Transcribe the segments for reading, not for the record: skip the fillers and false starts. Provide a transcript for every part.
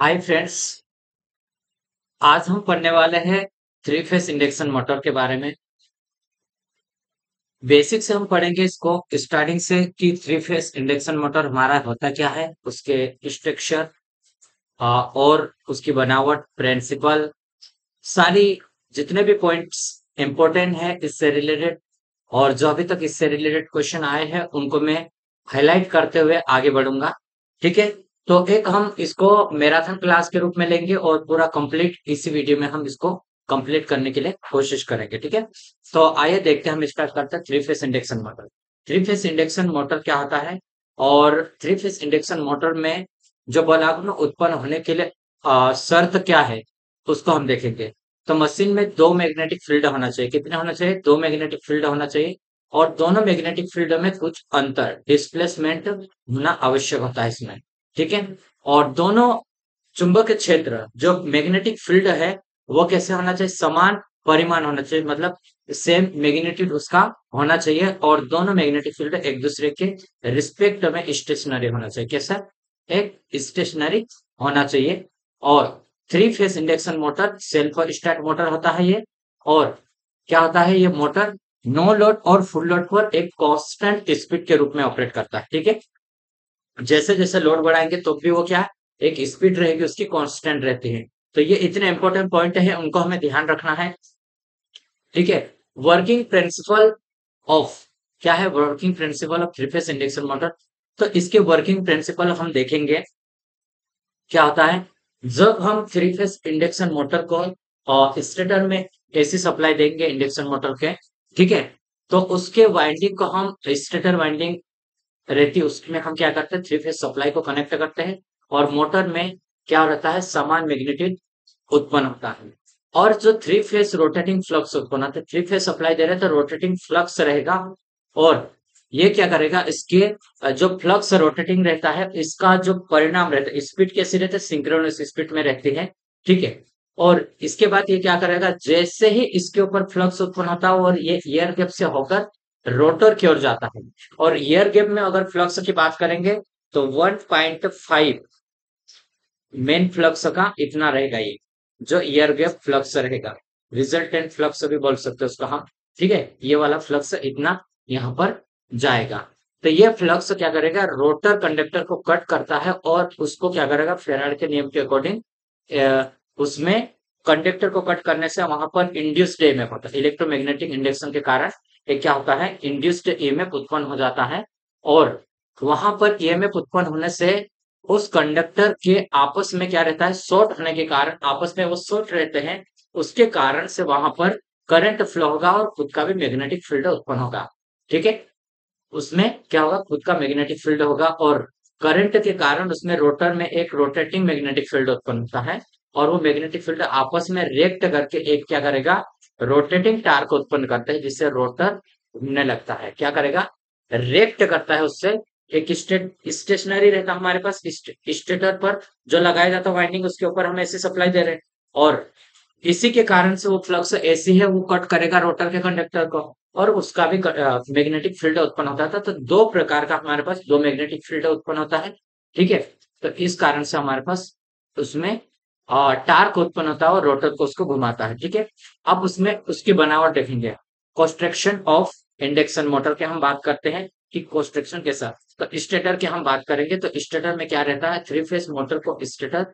Hi friends. आज हम पढ़ने वाले हैं थ्री फेस इंडक्शन मोटर के बारे में। बेसिक से हम पढ़ेंगे इसको स्टार्टिंग से कि थ्री फेस इंडक्शन मोटर हमारा होता क्या है, उसके स्ट्रक्चर और उसकी बनावट, प्रिंसिपल, सारी जितने भी पॉइंट्स इंपॉर्टेंट है इससे रिलेटेड और जो अभी तक इससे रिलेटेड क्वेश्चन आए हैं उनको मैं हाईलाइट करते हुए आगे बढ़ूंगा। ठीक है। तो एक हम इसको मैराथन क्लास के रूप में लेंगे और पूरा कंप्लीट इसी वीडियो में हम इसको कंप्लीट करने के लिए कोशिश करेंगे। ठीक है। तो आइए देखते हैं, हम स्टार्ट करते हैं three phase induction motor. Three phase induction motor क्या होता है और थ्री फेस इंडक्शन मोटर में जो बलागुण उत्पन्न होने के लिए शर्त क्या है उसको हम देखेंगे। तो मशीन में दो मैग्नेटिक फील्ड होना चाहिए। कितने होना चाहिए? दो मैग्नेटिक फील्ड होना चाहिए। और दोनों मैग्नेटिक फील्ड में कुछ अंतर, डिस्प्लेसमेंट होना आवश्यक होता है इसमें। ठीक है। और दोनों चुंबकीय क्षेत्र जो मैग्नेटिक फील्ड है वो कैसे होना चाहिए? समान परिमाण होना चाहिए, मतलब सेम मैग्नीट्यूड उसका होना चाहिए। और दोनों मैग्नेटिक फील्ड एक दूसरे के रिस्पेक्ट में स्टेशनरी होना चाहिए। कैसा? एक स्टेशनरी होना चाहिए। और three phase induction motor self start motor होता है ये। और क्या होता है ये मोटर? नो लोड और फुल लोड पर एक कांस्टेंट स्पीड के रूप में ऑपरेट करता है। ठीक है। जैसे जैसे लोड बढ़ाएंगे तो भी वो क्या है, एक स्पीड रहेगी उसकी, कांस्टेंट रहती है। तो ये इतने इंपॉर्टेंट पॉइंट है, उनको हमें ध्यान रखना है। ठीक है। वर्किंग प्रिंसिपल ऑफ, क्या है working principle of three phase induction motor? तो इसके वर्किंग प्रिंसिपल हम देखेंगे। क्या होता है जब हम थ्री फेस इंडक्शन मोटर को स्टेटर में एसी सप्लाई देंगे इंडक्शन मोटर के, ठीक है, तो उसके वाइंडिंग को हम स्टेटर वाइंडिंग रहती है उसमें हम क्या करते हैं, थ्री फेस सप्लाई को कनेक्ट करते हैं। और मोटर में क्या रहता है, समान मैग्नीट्यूड उत्पन्न होता है। और जो थ्री फेस रोटेटिंग फ्लक्स उत्पन्न होता है, थ्री फेस सप्लाई दे रहे हैं तो रोटेटिंग फ्लक्स रहेगा। और ये क्या करेगा, इसके जो फ्लक्स रोटेटिंग रहता है इसका जो परिणाम रहता है, स्पीड कैसी रहती है, सिंक्रोनस स्पीड में रहती है। ठीक है। और इसके बाद ये क्या करेगा, जैसे ही इसके ऊपर फ्लक्स उत्पन्न होता है और ये एयर गैप से होकर रोटर की ओर जाता है। और एयर गैप में अगर फ्लक्स की बात करेंगे तो 1.5 मेन फ्लक्स का इतना रहेगा, ये जो एयर गैप फ्लक्स रहेगा, रिजल्टेंट फ्लक्स भी बोल सकते हैं उसको हम। ठीक है। ये वाला फ्लक्स इतना यहाँ पर जाएगा। तो ये फ्लक्स क्या करेगा, रोटर कंडक्टर को कट करता है और उसको क्या करेगा, फेराडे के नियम के अकॉर्डिंग उसमें कंडक्टर को कट करने से वहां पर इंड्यूस्ड ईएमएफ होता है। इलेक्ट्रोमैग्नेटिक इंडक्शन के कारण एक क्या होता है, इंड्यूस्ड ईएमएफ उत्पन्न हो जाता है। और वहां पर ईएमएफ उत्पन्न होने से उस कंडक्टर के आपस में क्या रहता है, शॉर्ट होने के कारण, आपस में वो शॉर्ट रहते हैं, उसके कारण से वहां पर करंट फ्लो होगा और खुद का भी मैग्नेटिक फील्ड उत्पन्न होगा। ठीक है। उसमें क्या होगा, खुद का मैग्नेटिक फील्ड होगा और करंट के कारण उसमें रोटर में एक रोटेटिंग मैग्नेटिक फील्ड उत्पन्न होता है। और वो मैग्नेटिक फील्ड आपस में रिएक्ट करके एक क्या करेगा, रोटेटिंग टार्क उत्पन्न करता है, जिससे रोटर घूमने लगता है। क्या करेगा, रिएक्ट करता है उससे। एक स्टेशनरी रहता है हमारे पास स्टेटर पर जो लगाया जाता है वाइंडिंग, उसके ऊपर हम ऐसे सप्लाई दे रहे हैं। और इसी के कारण से वो फ्लक्स ऐसी है, वो कट करेगा रोटर के कंडक्टर को और उसका भी मैग्नेटिक फील्ड उत्पन्न होता था। तो दो प्रकार का हमारे पास दो मैग्नेटिक फील्ड उत्पन्न होता है। ठीक है। तो इस कारण से हमारे पास उसमें टार्क उत्पन्न होता है और रोटर को उसको घुमाता है। ठीक है। अब उसमें उसकी बनावट देखेंगे। कंस्ट्रक्शन ऑफ इंडक्शन मोटर के हम बात करते हैं कि कंस्ट्रक्शन के साथ, तो स्टेटर की हम बात करेंगे तो स्टेटर में क्या रहता है, थ्री फेस मोटर को स्टेटर,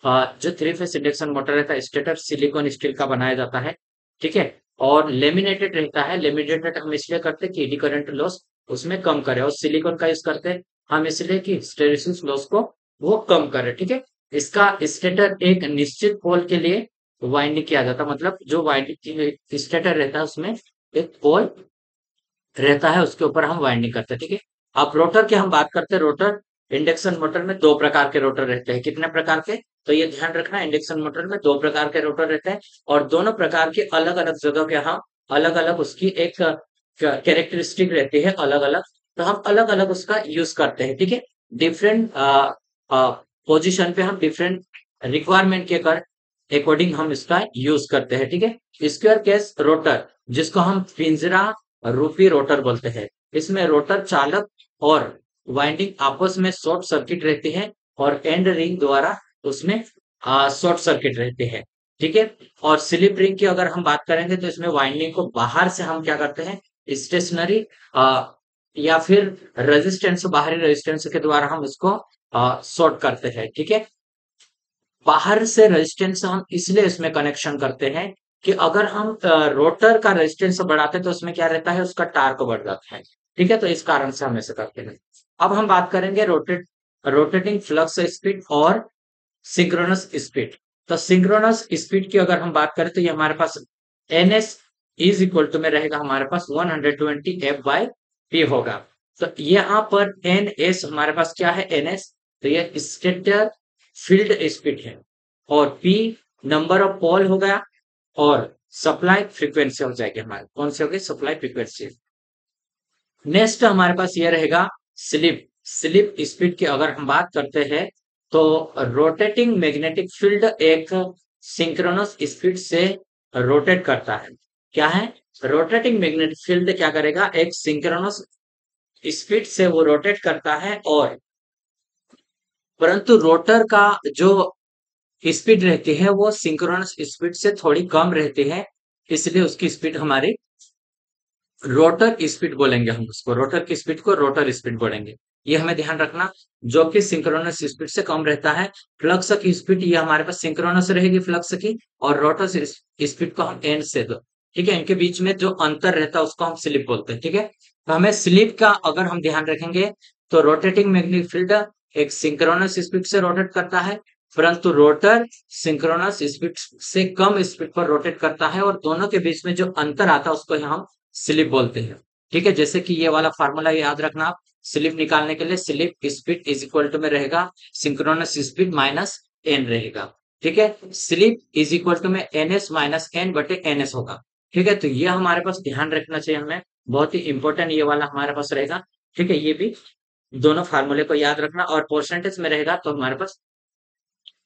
जो थ्री फेस इंडक्शन मोटर रहता है स्टेटर सिलिकॉन स्टील का बनाया जाता है। ठीक है। और लेमिनेटेड रहता है। लेमिनेटेड हम इसलिए करते हैं कि एडी करंट लॉस उसमें कम करे, और सिलिकॉन का यूज करते हैं हम इसलिए कि हिस्टैरिसीस लॉस को वो कम करे। ठीक है। इसका स्टेटर एक निश्चित पोल के लिए वाइंडिंग किया जाता है, मतलब जो वाइंडिंग स्टेटर रहता है उसमें एक पोल रहता है, उसके ऊपर हम वाइंडिंग करते हैं। ठीक है। अब रोटर की हम बात करते हैं। रोटर इंडक्शन मोटर में दो प्रकार के रोटर रहते हैं। कितने प्रकार के? तो ये ध्यान रखना, इंडक्शन मोटर में दो प्रकार के रोटर रहते हैं और दोनों प्रकार के अलग अलग जगह के हम अलग अलग उसकी एक कैरेक्टरिस्टिक रहती है अलग अलग। तो हम अलग अलग उसका यूज करते हैं। ठीक है। डिफरेंट पोजिशन पे हम डिफरेंट रिक्वायरमेंट के अकॉर्डिंग हम इसका यूज करते हैं। ठीक है। स्क्वायर केस रोटर, जिसको हम पिंजरा रूपी रोटर बोलते हैं, इसमें रोटर चालक और वाइंडिंग आपस में शॉर्ट सर्किट रहती है और एंड रिंग द्वारा उसमें शॉर्ट सर्किट रहते हैं। ठीक है। और स्लिप रिंग की अगर हम बात करेंगे तो इसमें वाइंडिंग को बाहर से हम क्या करते हैं, स्टेशनरी या फिर रेजिस्टेंस, बाहरी रेजिस्टेंस के द्वारा हम इसको शॉर्ट करते हैं। ठीक है। बाहर से रेजिस्टेंस हम इसलिए इसमें कनेक्शन करते हैं कि अगर हम रोटर का रेजिस्टेंस बढ़ाते हैं तो उसमें क्या रहता है, उसका टार्क बढ़ जाता है। ठीक है। तो इस कारण से हम ऐसे करते हैं। अब हम बात करेंगे रोटेटिंग फ्लक्स स्पीड और सिंक्रोनस स्पीड। तो सिंक्रोनस स्पीड की अगर हम बात करें तो ये हमारे पास N S is equal to में रहेगा हमारे पास 120 F/P होगा। तो यहाँ पर एन एस हमारे पास क्या है, एन एस, तो ये स्टेटर फील्ड स्पीड है, और पी नंबर ऑफ पोल हो गया, और सप्लाई फ्रीक्वेंसी हो जाएगी हमारे, कौन सी होगी, सप्लाई फ्रीक्वेंसी। नेक्स्ट हमारे पास ये रहेगा स्लिप। स्लिप स्पीड की अगर हम बात करते हैं तो रोटेटिंग मैग्नेटिक फील्ड एक सिंक्रोनस स्पीड से रोटेट करता है। क्या है, रोटेटिंग मैग्नेटिक फील्ड क्या करेगा, एक सिंक्रोनस स्पीड से वो रोटेट करता है, और परंतु रोटर का जो स्पीड रहती है वो सिंक्रोनस स्पीड से थोड़ी कम रहती है, इसलिए उसकी स्पीड हमारी रोटर स्पीड बोलेंगे, हम उसको रोटर की स्पीड को रोटर स्पीड बोलेंगे। ये हमें ध्यान रखना, जो कि सिंक्रोनस स्पीड से कम रहता है। फ्लक्स की स्पीड ये हमारे पास सिंक्रोनस रहेगी फ्लक्स की, और रोटर स्पीड को हम एन से दो। ठीक है। इनके बीच में जो अंतर रहता है उसको हम स्लिप बोलते हैं। ठीक है। तो हमें स्लिप का अगर हम ध्यान रखेंगे तो रोटेटिंग मैग्नेटिक फील्ड एक सिंक्रोनस स्पीड से रोटेट करता है, परंतु रोटर सिंक्रोनस स्पीड से कम स्पीड पर रोटेट करता है, और दोनों के बीच में जो अंतर आता है उसको हम स्लिप बोलते हैं। ठीक है। जैसे कि ये वाला फार्मूला याद रखना आप, स्लिप निकालने के लिए slip speed is equal to में रहेगा सिंक्रोनस स्पीड माइनस एन रहेगा। ठीक है। स्लिप इज इक्वल टू में एन एस माइनस एन बटे एन एस होगा। ठीक है। तो ये हमारे पास ध्यान रखना चाहिए हमें, बहुत ही इंपॉर्टेंट ये वाला हमारे पास रहेगा। ठीक है। ये भी दोनों फार्मूले को याद रखना, और परसेंटेज में रहेगा तो हमारे पास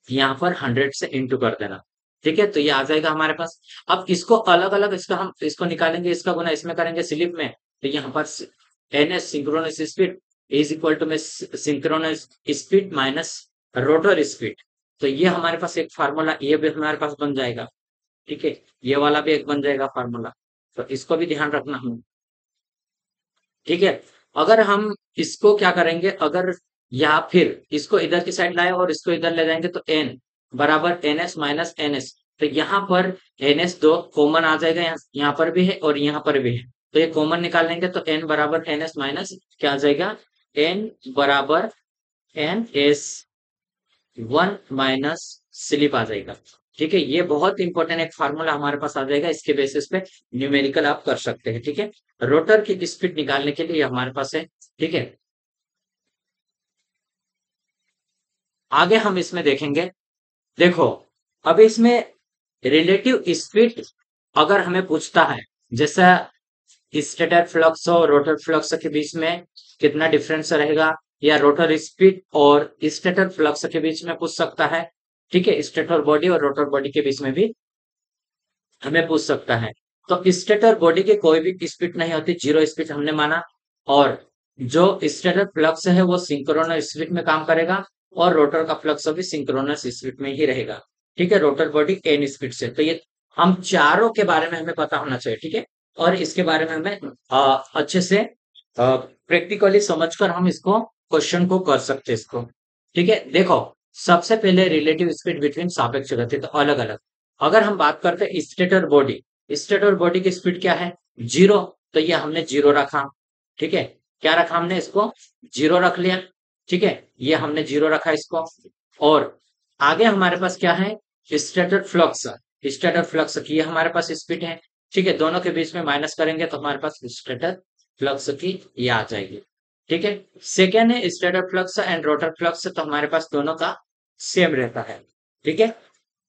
यहाँ पर 100 से इंटू कर देना। ठीक है। तो ये आ जाएगा हमारे पास। अब इसको अलग अलग, इसका हम इसको निकालेंगे, इसका गुना इसमें करेंगे स्लिप में, तो यहाँ पर N S synchronous speed is equal to में synchronous speed minus rotor speed. तो ये हमारे पास एक फार्मूला ये भी हमारे पास बन जाएगा। ठीक है। ये वाला भी एक बन जाएगा फार्मूला, तो इसको भी ध्यान रखना हम। ठीक है। अगर हम इसको क्या करेंगे, अगर या फिर इसको इधर की साइड लाए और इसको इधर ले जाएंगे तो एन बराबर N S minus N S, तो यहाँ पर एन एस दो कॉमन आ जाएगा, यहाँ पर भी है और यहाँ पर भी है, तो ये कॉमन निकाल लेंगे तो एन बराबर एन एस माइनस क्या आ जाएगा, एन बराबर N S one minus slip आ जाएगा। ठीक है। ये बहुत इंपॉर्टेंट एक फार्मूला हमारे पास आ जाएगा, इसके बेसिस पे न्यूमेरिकल आप कर सकते हैं। ठीक है। रोटर की स्पीड निकालने के लिए हमारे पास है। ठीक है। आगे हम इसमें देखेंगे, देखो अब इसमें रिलेटिव स्पीड अगर हमें पूछता है, जैसा स्टेटर फ्लक्स और रोटर फ्लक्स के बीच में कितना डिफरेंस रहेगा, या रोटर स्पीड और स्टेटर फ्लक्स के बीच में पूछ सकता है। ठीक है। स्टेटर बॉडी और रोटर बॉडी के बीच में भी हमें पूछ सकता है। तो स्टेटर बॉडी की कोई भी स्पीड नहीं होती, जीरो स्पीड हमने माना, और जो स्टेटर फ्लक्स है वो सिंक्रोनस स्पीड में काम करेगा, और रोटर का फ्लक्स भी सिंक्रोनस स्पीड में ही रहेगा। ठीक है। रोटर बॉडी एन स्पीड से, तो ये हम चारों के बारे में हमें पता होना चाहिए। ठीक है। और इसके बारे में हमें अच्छे से प्रैक्टिकली समझकर हम इसको क्वेश्चन को कर सकते हैं इसको। ठीक है। देखो सबसे पहले रिलेटिव स्पीड बिटवीन सापेक्ष गति, तो अलग अलग अगर हम बात करते हैं स्टेटर बॉडी की स्पीड क्या है, जीरो, तो ये हमने जीरो रखा। ठीक है। क्या रखा हमने, इसको जीरो रख लिया। ठीक है। ये हमने जीरो रखा इसको, और आगे हमारे पास क्या है, स्टेटर फ्लक्स। स्टेटर फ्लक्स की ये हमारे पास स्पीड है। ठीक है। दोनों के बीच में माइनस करेंगे तो हमारे पास स्टेटर फ्लक्स की ये आ जाएगी। ठीक है। सेकेंड है stator flux and rotor flux, तो हमारे पास दोनों का सेम रहता है। ठीक है।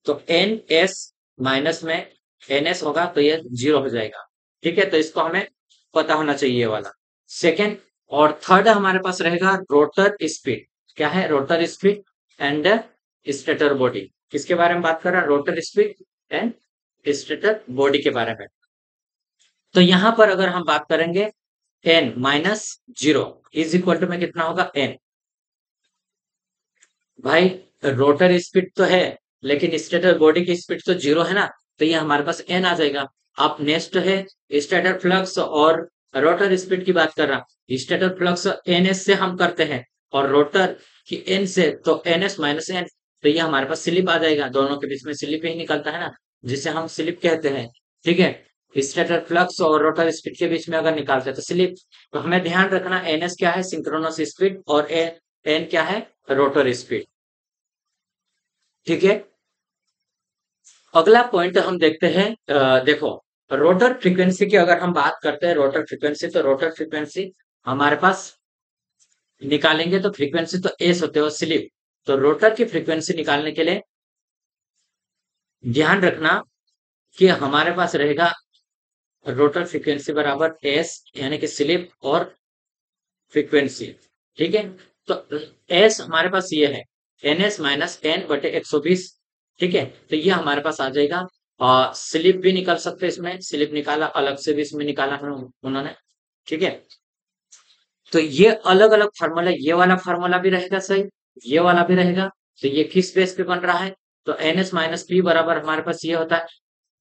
तो एन एस माइनस में एन एस होगा तो ये जीरो हो जाएगा। ठीक है। तो इसको हमें पता होना चाहिए ये वाला। सेकेंड और थर्ड हमारे पास रहेगा रोटर स्पीड। क्या है, rotor speed and stator body. किसके बारे में बात कर रहा है, rotor speed and stator body के बारे में। तो यहां पर अगर हम बात करेंगे N minus zero is equal to में कितना होगा, एन भाई रोटर स्पीड तो है, लेकिन स्टेटर बॉडी की स्पीड तो जीरो है ना, तो ये हमारे पास एन आ जाएगा। अब नेक्स्ट है स्टेटर फ्लक्स और रोटर स्पीड की बात कर रहा। स्टेटर फ्लक्स एन एस से हम करते हैं और रोटर की एन से, तो एन एस माइनस एन, तो ये हमारे पास स्लिप आ जाएगा। दोनों के बीच में स्लिप ही निकलता है ना, जिसे हम स्लिप कहते हैं। ठीक है, स्टेटर फ्लक्स और रोटर स्पीड के बीच में अगर निकालते हैं तो स्लिप। तो हमें ध्यान रखना एन एस क्या है, सिंक्रोनस स्पीड, और एन क्या है, रोटर स्पीड। ठीक है, अगला पॉइंट हम देखते हैं। देखो, रोटर फ्रीक्वेंसी की अगर हम बात करते हैं, रोटर फ्रीक्वेंसी, तो रोटर फ्रीक्वेंसी हमारे पास निकालेंगे तो फ्रीक्वेंसी तो एस होते हो स्लिप। तो रोटर की फ्रीक्वेंसी निकालने के लिए ध्यान रखना कि हमारे पास रहेगा रोटर फ्रीक्वेंसी बराबर एस, यानी कि स्लिप और फ्रीक्वेंसी। ठीक है, तो एस हमारे पास ये है, एन एस माइनस एन बटे 120। ठीक है, तो ये हमारे पास आ जाएगा। स्लिप भी निकाल सकते हैं, इसमें स्लिप निकाला, अलग से भी इसमें निकाला है उन्होंने। ठीक है, तो ये अलग अलग फार्मूला, ये वाला फार्मूला भी रहेगा सही, ये वाला भी रहेगा। तो ये किस बेस पे बन रहा है, तो एन एस माइनस पी बराबर हमारे पास ये होता है,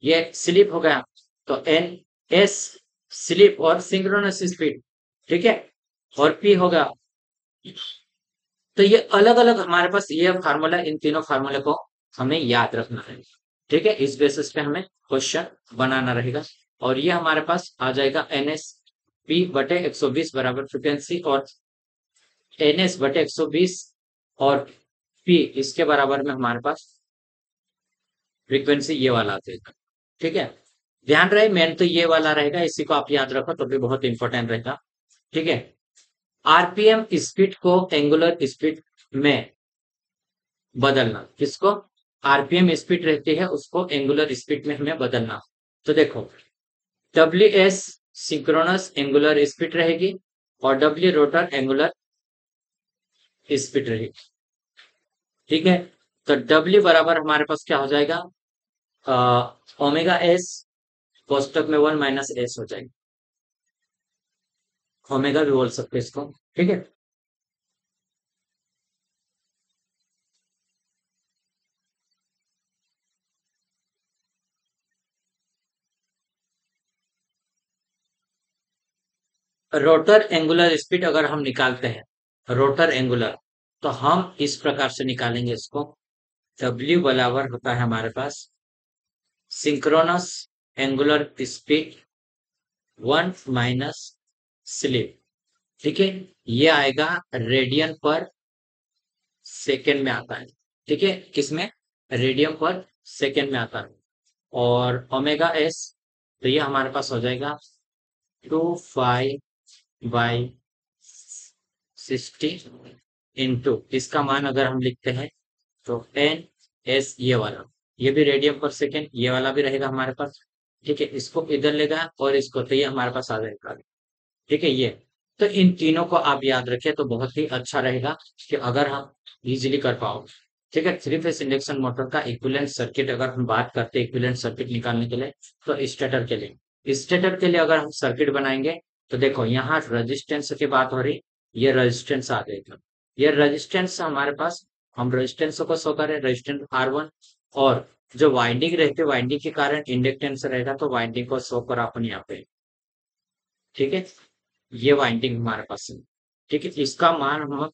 ये स्लिप हो गया, तो एन एस स्लिप और सिंक्रोनस स्पीड। ठीक है, और पी होगा। तो ये अलग अलग हमारे पास ये फार्मूला, इन तीनों फार्मूले को हमें याद रखना है। ठीक है, इस बेसिस पे हमें क्वेश्चन बनाना रहेगा। और ये हमारे पास आ जाएगा एन एस पी बटे 120 बराबर फ्रिक्वेंसी, और एन एस बटे 120 और पी इसके बराबर में हमारे पास फ्रीक्वेंसी ये वाला आ जाएगा। ठीक है, ध्यान रहे मेन तो ये वाला रहेगा, इसी को आप याद रखो तो भी बहुत इंपॉर्टेंट रहेगा। ठीक है, आरपीएम स्पीड को एंगुलर स्पीड में बदलना, किसको, आरपीएम स्पीड रहती है उसको एंगुलर स्पीड में हमें बदलना। तो देखो, W S synchronous angular speed रहेगी और डब्ल्यू रोटर एंगुलर स्पीड रहेगी। ठीक है, तो डब्ल्यू बराबर हमारे पास क्या हो जाएगा, ओमेगा एस कोष्टक में 1 - एस हो जाएगी, ओमेगा भी बोल सकते हैं इसको। ठीक है, रोटर एंगुलर स्पीड अगर हम निकालते हैं, रोटर एंगुलर, तो हम इस प्रकार से निकालेंगे इसको। डब्ल्यू बराबर होता है हमारे पास सिंक्रोनस एंगुलर स्पीड 1 - स्लिप। ठीक है, ये आएगा रेडियन पर सेकेंड में आता है। ठीक है, किसमें, रेडियन पर सेकेंड में आता है। और ओमेगा एस, तो ये हमारे पास हो जाएगा 2 पाई/60 इंटू, इसका मान अगर हम लिखते हैं तो एन एस, ये वाला, ये भी रेडियन पर सेकेंड, ये वाला भी रहेगा हमारे पास। ठीक है, इसको इधर लेगा और इसको, तो ये हमारे पास आ जाएगा। ठीक है, ये, तो इन तीनों को आप याद रखें तो बहुत ही अच्छा रहेगा कि अगर हम इजीली कर पाओ। ठीक है, थ्री फेस इंडक्शन मोटर का इक्विवेलेंट सर्किट अगर हम बात करते हैं, इक्विवेलेंट सर्किट निकालने के लिए, तो स्टेटर के लिए अगर हम सर्किट बनाएंगे, तो देखो यहाँ रेजिस्टेंस की बात हो रही, ये रेजिस्टेंस आ जाएगा। ये रेजिस्टेंस हमारे पास, हम रेजिस्टेंस को शो करें, रेजिस्टेंस R1, और जो वाइंडिंग रहती है, वाइंडिंग के कारण इंडक्टेंस रहेगा, तो वाइंडिंग को शो कर अपन यहाँ पे। ठीक है, ये वाइंडिंग हमारे पास है। ठीक है, इसका मान हम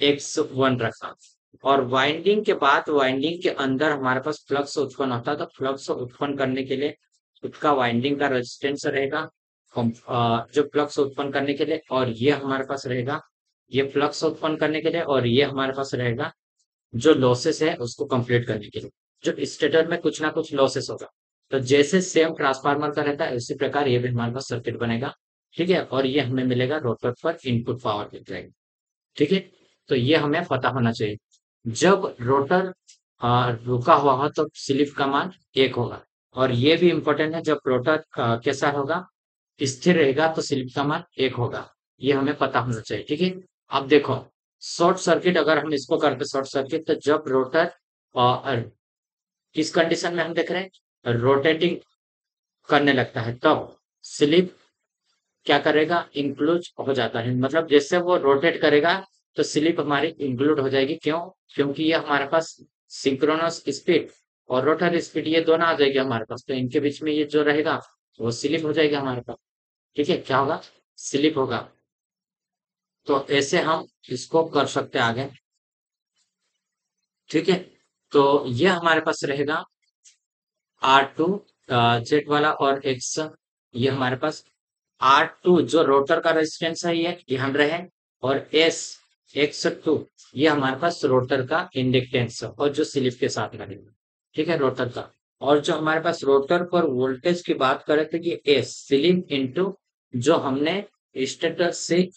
X1 रखा, और वाइंडिंग के बाद वाइंडिंग के अंदर हमारे पास फ्लक्स उत्पन्न होता है, तो फ्लक्स उत्पन्न करने के लिए उसका वाइंडिंग का रेजिस्टेंस रहेगा, जो फ्लक्स उत्पन्न करने के लिए, और ये हमारे पास रहेगा, ये फ्लक्स उत्पन्न करने के लिए, और ये हमारे पास रहेगा जो लॉसेस है उसको कंप्लीट करने के लिए, जो स्टेटर में कुछ ना कुछ लॉसेस होगा। तो जैसे सेम ट्रांसफार्मर का रहता है उसी प्रकार ये भी हमारे पास सर्किट बनेगा। ठीक है, और ये हमें मिलेगा रोटर पर इनपुट पावर मिल जाएगी। ठीक है, तो ये हमें पता होना चाहिए। जब रोटर रुका हुआ हो तो स्लिप का मान 1 होगा, और ये भी इंपॉर्टेंट है, जब रोटर कैसा होगा, स्थिर रहेगा, तो स्लिप का मान 1 होगा। ये हमें पता होना चाहिए। ठीक है, अब देखो, शॉर्ट सर्किट अगर हम इसको करते शॉर्ट सर्किट, तो जब रोटर किस कंडीशन में हम देख रहे हैं, रोटेटिंग करने लगता है, तब स्लिप क्या करेगा, इंक्लूज हो जाता है, मतलब जैसे वो रोटेट करेगा तो स्लिप हमारी इंक्लूड हो जाएगी। क्यों? क्योंकि ये हमारे पास सिंक्रोनस स्पीड और रोटर स्पीड ये दोनों आ जाएगी हमारे पास, तो इनके बीच में ये जो रहेगा वो स्लिप हो जाएगा हमारे पास। ठीक है, क्या होगा? स्लिप होगा। तो ऐसे हम इसको कर सकते हैं आगे। ठीक है, तो ये हमारे पास रहेगा R2 जेट वाला और एक्स, ये हमारे पास R2 जो रोटर का रेजिस्टेंस है ये ध्यान रहे, और एस X2 ये हमारे पास रोटर का इंडक्टेंस और जो स्लिप के साथ लगेगा। ठीक है, रोटर का। और जो हमारे पास रोटर पर वोल्टेज की बात करें तो ये एस स्लिप इंटू जो हमने स्टेटर से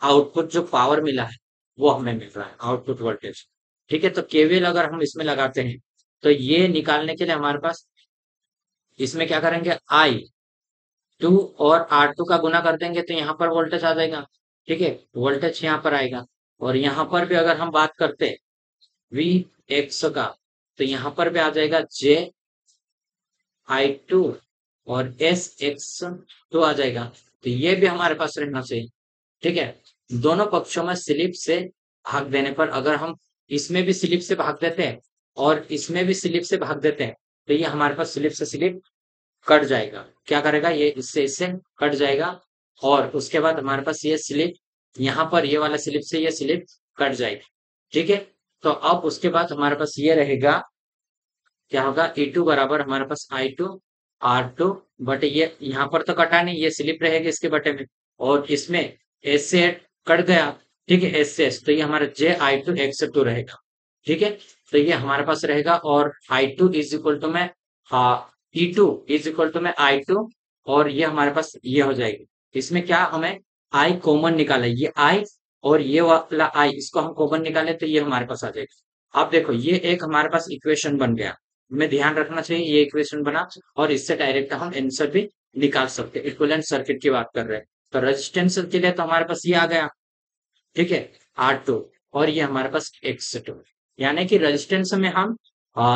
आउटपुट जो पावर मिला है वो हमें मिल रहा है, आउटपुट वोल्टेज। ठीक है, तो केवीएल अगर हम इसमें लगाते हैं तो ये निकालने के लिए हमारे पास इसमें क्या करेंगे, I2 और R2 का गुना कर देंगे तो यहाँ पर वोल्टेज आ जाएगा। ठीक है, वोल्टेज यहाँ पर आएगा। और यहाँ पर भी अगर हम बात करते हैं वी एक्स का, तो यहाँ पर भी आ जाएगा J I2 और SX2 आ जाएगा। तो ये भी हमारे पास रहना चाहिए। ठीक है, दोनों पक्षों में स्लिप से भाग देने पर अगर हम इसमें भी स्लिप से भाग देते हैं और इसमें भी स्लिप से भाग देते हैं तो ये हमारे पास स्लिप से स्लिप कट जाएगा। क्या करेगा, ये इससे इससे कट जाएगा। और उसके बाद हमारे पास ये स्लिप यहाँ पर ये वाला स्लिप से ये स्लिप कट जाएगी। ठीक है, तो अब उसके बाद हमारे पास ये रहेगा, क्या होगा, E2 बराबर हमारे पास I2 R2 बटे ये यहाँ पर तो कटा नहीं, ये स्लिप रहेगी इसके बटे में, और इसमें एस से कट गया। ठीक है, एस से एस, तो ये हमारा J I2 X2 रहेगा। ठीक है, तो ये हमारे पास रहेगा। और I2 इज इक्वल टू में E2 इज इक्वल टू में I2, और ये हमारे पास ये हो जाएगी। इसमें क्या हमें I कॉमन निकाला है, ये I और ये वाला I इसको हम कॉमन निकाले तो ये हमारे पास आ जाएगा। अब देखो ये एक हमारे पास इक्वेशन बन गया, हमें ध्यान रखना चाहिए ये इक्वेशन बना, और इससे डायरेक्ट हम आंसर भी निकाल सकते हैं। इक्विवेलेंट सर्किट की बात कर रहे हैं तो रेजिस्टेंस के लिए तो हमारे पास ये आ गया। ठीक है, R2 और ये हमारे पास X2, यानी कि रेजिस्टेंस में हम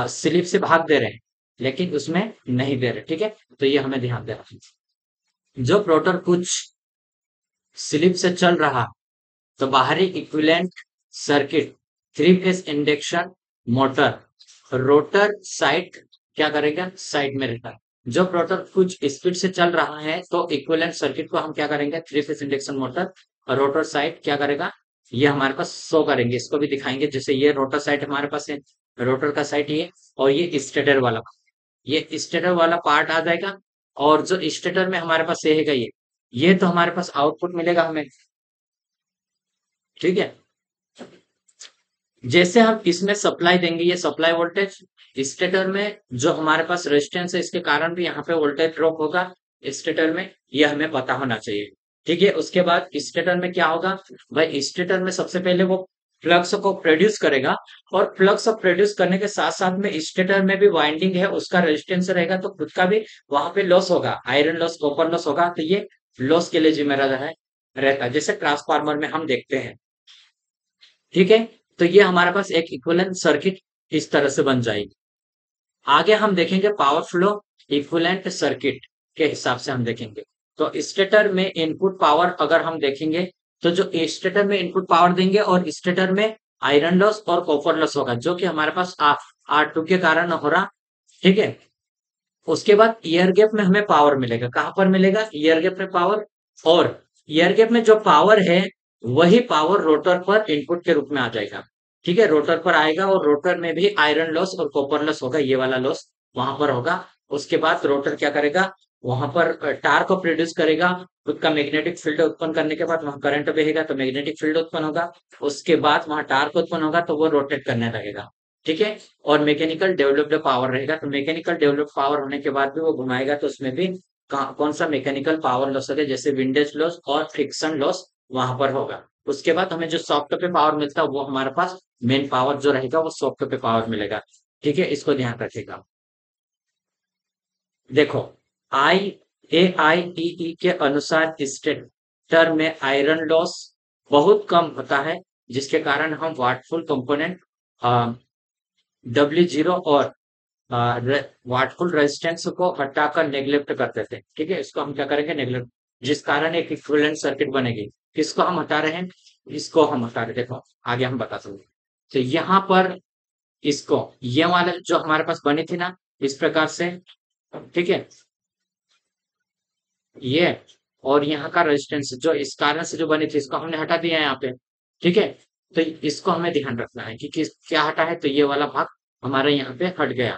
स्लिप से भाग दे रहे हैं लेकिन उसमें नहीं दे रहे। ठीक है, तो ये हमें ध्यान देना है। जब रोटर कुछ स्लिप से चल रहा तो बाहरी equivalent circuit three phase induction motor rotor side क्या करेगा, साइड में रहता है। जब रोटर कुछ स्पीड से चल रहा है तो इक्विवेलेंट सर्किट को हम क्या करेंगे, थ्री फेज इंडक्शन मोटर और रोटर साइड क्या करेगा, ये हमारे पास शो करेंगे। इसको भी दिखाएंगे, जैसे ये रोटर साइड हमारे पास है, रोटर का साइड ये, और ये स्टेटर वाला, ये स्टेटर वाला पार्ट आ जाएगा। और जो स्टेटर में हमारे पास ये है, ये तो हमारे पास आउटपुट मिलेगा हमें। ठीक है, जैसे हम इसमें सप्लाई देंगे, ये सप्लाई वोल्टेज स्टेटर में जो हमारे पास रेजिस्टेंस है इसके कारण भी यहाँ पे वोल्टेज ड्रॉप होगा स्टेटर में, ये हमें पता होना चाहिए। ठीक है, उसके बाद स्टेटर में क्या होगा भाई, स्टेटर में सबसे पहले वो फ्लक्स को प्रोड्यूस करेगा, और फ्लक्स प्रोड्यूस करने के साथ साथ में स्टेटर में भी वाइंडिंग है उसका रेजिस्टेंस रहेगा, तो खुद का भी वहां पे लॉस होगा, आयरन लॉस कॉपर लॉस होगा, तो ये लॉस के लिए जिम्मेदार है रहता है, जैसे ट्रांसफार्मर में हम देखते हैं। ठीक है, तो ये हमारे पास एक इक्विवेलेंट सर्किट इस तरह से बन जाएगी। आगे हम देखेंगे पावर फ्लो इक्विवेलेंट सर्किट के हिसाब से हम देखेंगे। तो स्टेटर में इनपुट पावर अगर हम देखेंगे तो जो स्टेटर में इनपुट पावर देंगे और स्टेटर में आयरन लॉस और कॉपर लॉस होगा जो कि हमारे पास R2 के कारण हो रहा। ठीक है, उसके बाद ईयर गैप में हमें पावर मिलेगा, कहां पर मिलेगा, ईयर गैप में पावर। और ईयर गैप में जो पावर है वही पावर रोटर पर इनपुट के रूप में आ जाएगा। ठीक है, रोटर पर आएगा और रोटर में भी आयरन लॉस और कॉपर लॉस होगा, ये वाला लॉस वहां पर होगा। उसके बाद रोटर क्या करेगा, वहां पर टार्क को प्रोड्यूस करेगा, उसका मैग्नेटिक फील्ड उत्पन्न करने के बाद वहां करंट बहेगा तो मैग्नेटिक फील्ड उत्पन्न होगा। उसके बाद वहां टार्क उत्पन्न होगा तो वो रोटेट करने लगेगा। ठीक है, और मैकेनिकल डेवलप्ड पावर रहेगा, तो मैकेनिकल डेवलप्ड पावर होने के बाद भी वो घुमाएगा तो उसमें भी कौन सा मैकेनिकल पावर लॉस होगा, जैसे विंडेज लॉस और फ्रिक्शन लॉस वहां पर होगा। उसके बाद हमें जो सॉफ्ट पे पावर मिलता है वो हमारे पास मेन पावर जो रहेगा वो सॉफ्ट पे पावर मिलेगा। ठीक है, इसको ध्यान रखिएगा। देखो IAITE के अनुसार स्टेटर में आयरन लॉस बहुत कम होता है, जिसके कारण हम वाटफुल कंपोनेंट W0 और वाटफुल रेजिस्टेंस को हटाकर नेग्लेक्ट कर देते हैं। ठीक है, इसको हम क्या करेंगे, नेग्लेक्ट, जिस कारण एक इक्विवेलेंट सर्किट बनेगी। किसको हम हटा रहे हैं, इसको हम हटा के देखो, आगे हम बता सकते। तो यहाँ पर इसको, ये वाला जो हमारे पास बनी थी ना इस प्रकार से, ठीक है, ये, और यहाँ का रेजिस्टेंस जो इस कारण से जो बनी थी इसको हमने हटा दिया है यहाँ पे, ठीक है। तो इसको हमें ध्यान रखना है कि क्या हटा है, तो ये वाला भाग हमारे यहाँ पे हट गया,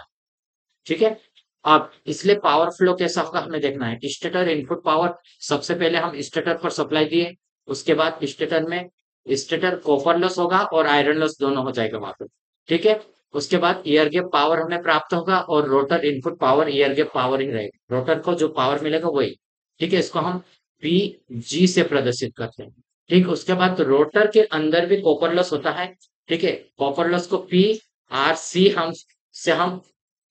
ठीक है। अब इसलिए पावर फ्लो कैसा होगा हमें देखना है। स्टेटर इनपुट पावर, सबसे पहले हम स्टेटर पर सप्लाई दिए, उसके बाद स्टेटर में स्टेटर कॉपर लॉस होगा और आयरन लॉस दोनों हो जाएगा वहां पे, ठीक है। उसके बाद एयर गैप पावर हमें प्राप्त होगा और rotor input power air gap power ही रहेगा, रोटर को जो पावर मिलेगा वही, ठीक है। इसको हम पी जी से प्रदर्शित करते हैं, ठीक। उसके बाद रोटर के अंदर भी कॉपर लॉस होता है, ठीक है। कॉपर लॉस को पी आर सी हम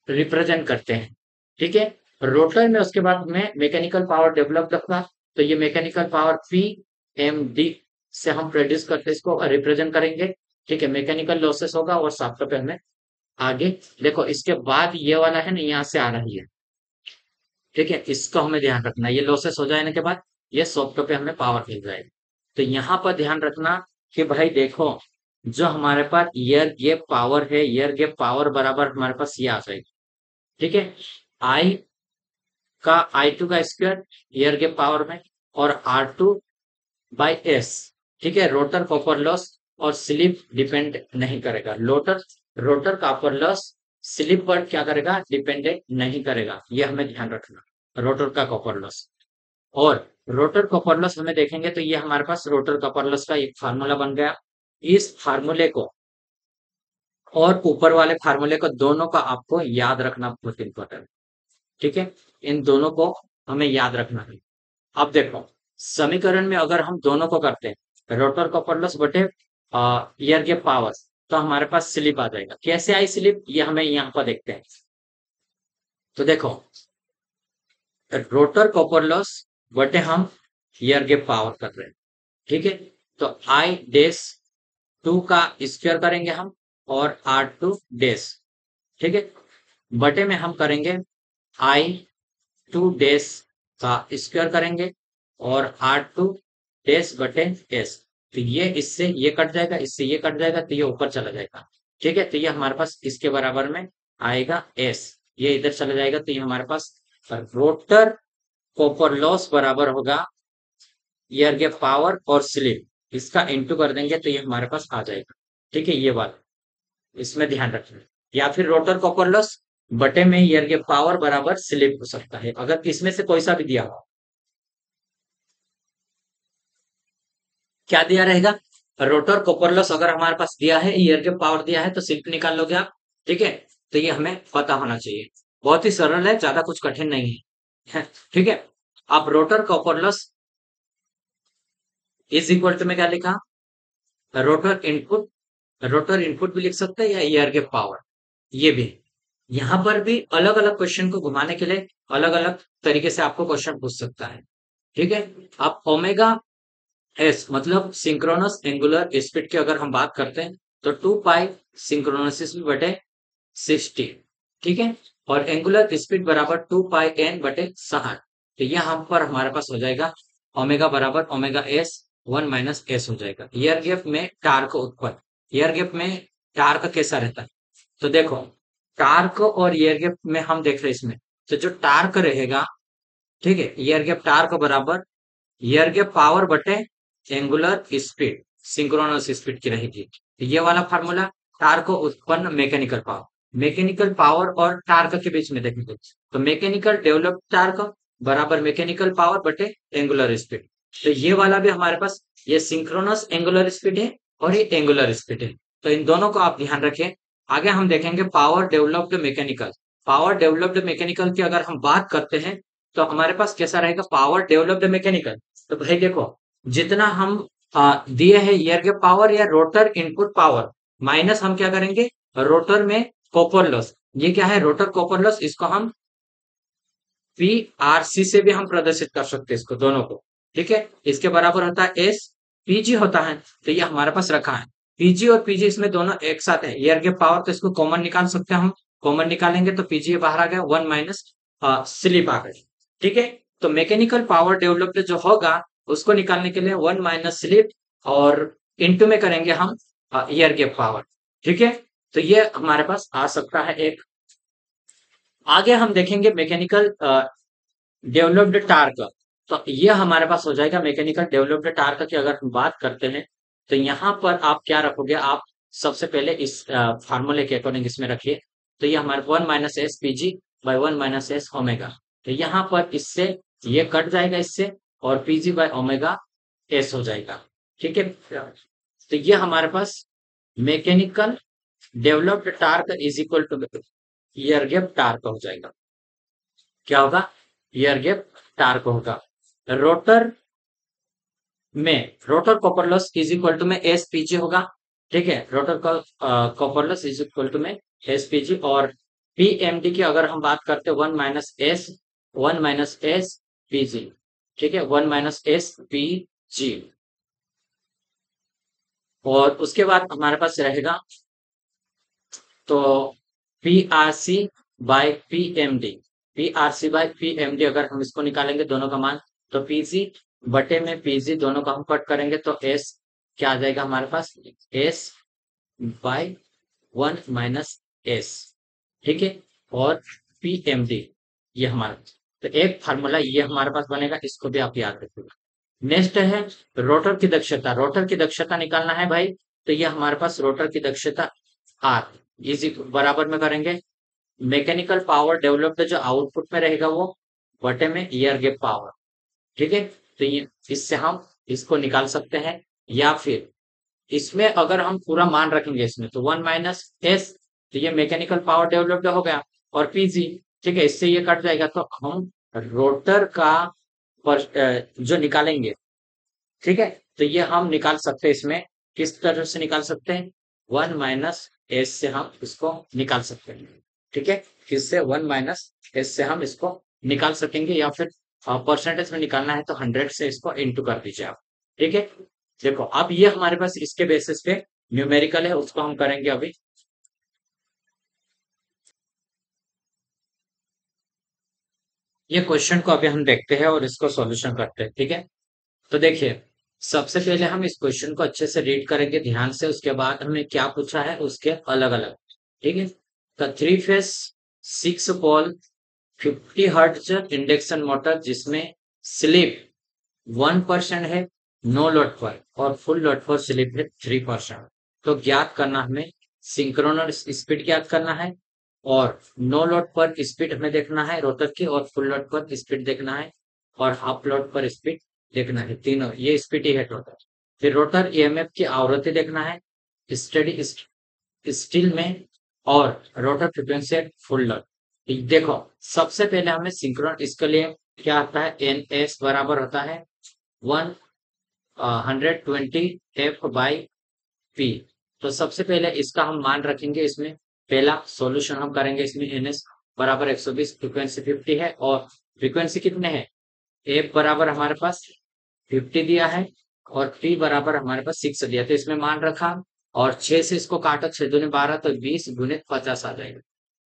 रिप्रेजेंट करते हैं, ठीक है। रोटर में उसके बाद में मैकेनिकल पावर डेवलप होगा, तो ये mechanical power P M D से हम प्रोड्यूस करते इसको रिप्रेजेंट करेंगे, ठीक है। मैकेनिकल लॉसेस होगा और सॉफ्टवेयर में आगे देखो, इसके बाद ये वाला है ना यहाँ से आ रही है, ठीक है। इसको हमें ध्यान रखना, ये लॉसेस हो जाने के बाद ये सॉफ्टवेयर पे हमें पावर मिल जाएगी। तो यहाँ पर ध्यान रखना कि भाई देखो, जो हमारे पास एयर गैप पावर है, एयर गैप पावर बराबर हमारे पास ये आ जाएगी, ठीक है। आई का I2 का स्क्वायर एयर गैप पावर में, और R2 बाई एस, ठीक है। रोटर कॉपर लॉस और स्लिप डिपेंड नहीं करेगा, rotor rotor copper loss slip पर क्या करेगा, डिपेंडेंट नहीं करेगा, ये हमें ध्यान रखना, रोटर का कॉपर लॉस। और रोटर कॉपर लॉस हमें देखेंगे तो ये हमारे पास रोटर कॉपर लॉस का एक फार्मूला बन गया। इस फार्मूले को और ऊपर वाले फार्मूले को दोनों का आपको याद रखना बहुत इंपॉर्टेंट, ठीक है। इन दोनों को हमें याद रखना है। अब देखो, समीकरण में अगर हम दोनों को करते हैं, रोटर कॉपर लॉस बटे एयर गैप पावर, तो हमारे पास स्लिप आ जाएगा। कैसे आई स्लिप, ये हमें यहाँ पर देखते हैं। तो देखो, रोटर कॉपर लॉस बटे हम एयर गैप पावर कर रहे हैं, ठीक है। तो आई डैश टू का स्क्वायर करेंगे हम, और आर टू डैश, ठीक है, बटे में हम करेंगे आई टू डैश का स्क्वायर करेंगे, और आर टू डैश बटे एस। तो ये इससे ये कट जाएगा, इससे ये कट जाएगा, तो ये ऊपर चला जाएगा, ठीक है। तो ये हमारे पास इसके बराबर में आएगा एस, ये इधर चला जाएगा, तो ये हमारे पास रोटर कॉपर लॉस बराबर होगा एयर गैप पावर और स्लिप, इसका इंटू कर देंगे तो ये हमारे पास आ जाएगा, ठीक है। ये बात इसमें ध्यान रखना। या फिर रोटर कॉपर लॉस बटे में एयर गैप पावर बराबर स्लिप हो सकता है, अगर इसमें से कोई सा भी दिया हो। क्या दिया रहेगा, रोटर कॉपर लॉस अगर हमारे पास दिया है, एयर गैप पावर दिया है, तो स्लिप निकाल लोगे आप, ठीक है। तो ये हमें पता होना चाहिए, बहुत ही सरल है, ज्यादा कुछ कठिन नहीं है, ठीक है। अब rotor copper loss is equal to में क्या लिखा, रोटर इनपुट, रोटर इनपुट भी लिख सकते हैं या एयर गैप पावर, ये भी। यहाँ पर भी अलग अलग क्वेश्चन को घुमाने के लिए अलग अलग तरीके से आपको क्वेश्चन पूछ सकता है, ठीक है। अब ओमेगा एस मतलब सिंक्रोनस एंगुलर स्पीड की अगर हम बात करते हैं, तो 2 पाई सिंक्रोनस बटे 60, ठीक है। और एंगुलर स्पीड बराबर 2 पाई n बटे 60। तो यहाँ पर हमारे पास हो जाएगा ओमेगा बराबर ओमेगा एस 1 - एस हो जाएगा। एयर गैप में टार्क उत्पन्न, एयर गैप में टार्क कैसा रहता है, तो देखो, टार्क और एयर गैप में हम देख रहे हैं इसमें, तो जो टार्क रहेगा, ठीक है, एयर गैप टार्क बराबर एयर गैप पावर बटे एंगुलर स्पीड, सिंक्रोनस स्पीड की रहेगी। तो ये वाला फार्मूला, टार्क उत्पन्न मैकेनिकल पावर, मैकेनिकल पावर और टार्क के बीच में देखेंगे, तो मैकेनिकल डेवलप टार्क बराबर मैकेनिकल पावर बटे एंगुलर स्पीड। तो ये वाला भी हमारे पास, ये सिंक्रोनस एंगुलर स्पीड है और ये एंगुलर स्पीड है, तो इन दोनों को आप ध्यान रखें। आगे हम देखेंगे power developed mechanical, power developed mechanical की अगर हम बात करते हैं, तो हमारे पास कैसा रहेगा पावर डेवलप्ड मैकेनिकल। तो भाई देखो, जितना हम दिए है एयर गैप पावर या रोटर इनपुट पावर, माइनस हम क्या करेंगे, रोटर में कॉपर लॉस, ये क्या है रोटर कॉपर लॉस, इसको हम पी आर सी से भी हम प्रदर्शित कर सकते हैं इसको दोनों को, ठीक है। इसके बराबर होता है एस पीजी होता है, तो ये हमारे पास रखा है पीजी और पीजी, इसमें दोनों एक साथ है, एयर गैप पावर, तो इसको कॉमन निकाल सकते हैं हम, कॉमन निकालेंगे तो पीजी बाहर आ गया, 1 - स्लिप आ गई, ठीक है। तो मैकेनिकल पावर डेवलप्ड जो होगा उसको निकालने के लिए 1 - स्लिप और इनटू में करेंगे हम ईयर गैप पावर। ठीक है, तो ये हमारे पास आ सकता है एक। आगे हम देखेंगे मैकेनिकल डेवलप्ड टार्क। तो ये हमारे पास हो जाएगा मैकेनिकल डेवलप्ड टार्क की अगर हम बात करते हैं, तो यहाँ पर आप क्या रखोगे, आप सबसे पहले इस फार्मूले के अकॉर्डिंग इसमें रखिए। तो ये हमारे 1 - s pg/1 - s ओमेगा। तो यहाँ पर इससे ये कट जाएगा इससे, और pg/ओमेगा s हो जाएगा। ठीक है, तो ये हमारे पास mechanical developed torque is equal to air gap torque हो जाएगा। क्या होगा, एयर गैप टार्क होगा। रोटर में rotor copper loss is equal to में एस पीजी होगा। ठीक है, रोटर का copper loss is equal to में एस पीजी, और पीएमडी की अगर हम बात करते हैं 1 - s पीजी। ठीक है, 1 - s पीजी। और उसके बाद हमारे पास रहेगा तो P R C by P M D. P R C by P M D अगर हम इसको निकालेंगे दोनों का मान, तो पीजी बटे में पीजी दोनों का हम कट करेंगे, तो एस क्या आ जाएगा हमारे पास, एस बाई 1 - s। ठीक है, और पी एम डी ये हमारा, तो एक फार्मूला ये हमारे पास बनेगा, इसको भी आप याद रखिएगा। नेक्स्ट है रोटर की दक्षता। रोटर की दक्षता निकालना है भाई, तो ये हमारे पास रोटर की दक्षता आर इज बराबर में करेंगे मैकेनिकल पावर डेवलप्ड जो आउटपुट में रहेगा वो बटे में ईयर गैप पावर। ठीक है, तो ये इससे हम इसको निकाल सकते हैं, या फिर इसमें अगर हम पूरा मान रखेंगे इसमें, तो 1 - s, तो ये मैकेनिकल पावर डेवलप्ड हो गया, और पीजी। ठीक है, इससे ये कट जाएगा, तो हम रोटर का जो निकालेंगे। ठीक है, तो ये हम निकाल सकते हैं इसमें, किस तरह से निकाल सकते हैं, 1 - s से हम इसको निकाल सकते हैं। ठीक है, किससे, 1 - s से हम इसको निकाल सकेंगे, या फिर परसेंटेज में निकालना है तो 100 से इसको इंटू कर दीजिए आप। ठीक है, देखो अब ये हमारे पास इसके बेसिस पे न्यूमेरिकल है, उसको हम करेंगे अभी। ये क्वेश्चन को अभी हम देखते हैं और इसको सॉल्यूशन करते हैं। ठीक है, तो देखिए सबसे पहले हम इस क्वेश्चन को अच्छे से रीड करेंगे ध्यान से, उसके बाद हमें क्या पूछा है उसके अलग अलग। ठीक है, तो 3 फेज 6 पोल 50 हर्ट्ज इंडक्शन मोटर जिसमें स्लिप 1% है नो लोड पर, और फुल लोड पर स्लिप है 3%। तो ज्ञात करना हमें सिंक्रोनस स्पीड ज्ञात करना है, और नो लोड पर स्पीड हमें देखना है रोटर की, और फुल लोड पर स्पीड देखना है, और हाफ लोड पर स्पीड देखना है। तीनों ये स्पीड ही है टोटल। फिर रोटर ईएमएफ की आवृत्ति देखना है स्टडी स्टील में, और rotor frequency at full load. देखो सबसे पहले हमें सिंक्रोन, इसके लिए क्या आता है, एन एस बराबर होता है 120 F/P। तो सबसे पहले इसका हम मान रखेंगे इसमें, पहला सॉल्यूशन हम करेंगे इसमें, एन एस बराबर 120, फ्रीक्वेंसी 50 है, और फ्रीक्वेंसी कितने हैं, एफ बराबर हमारे पास 50 दिया है, और पी बराबर हमारे पास 6 दिया, तो इसमें मान रखा, और 6 से इसको काटा, 6 दूनी 12, तो 20 गुने 50 आ जाएगा।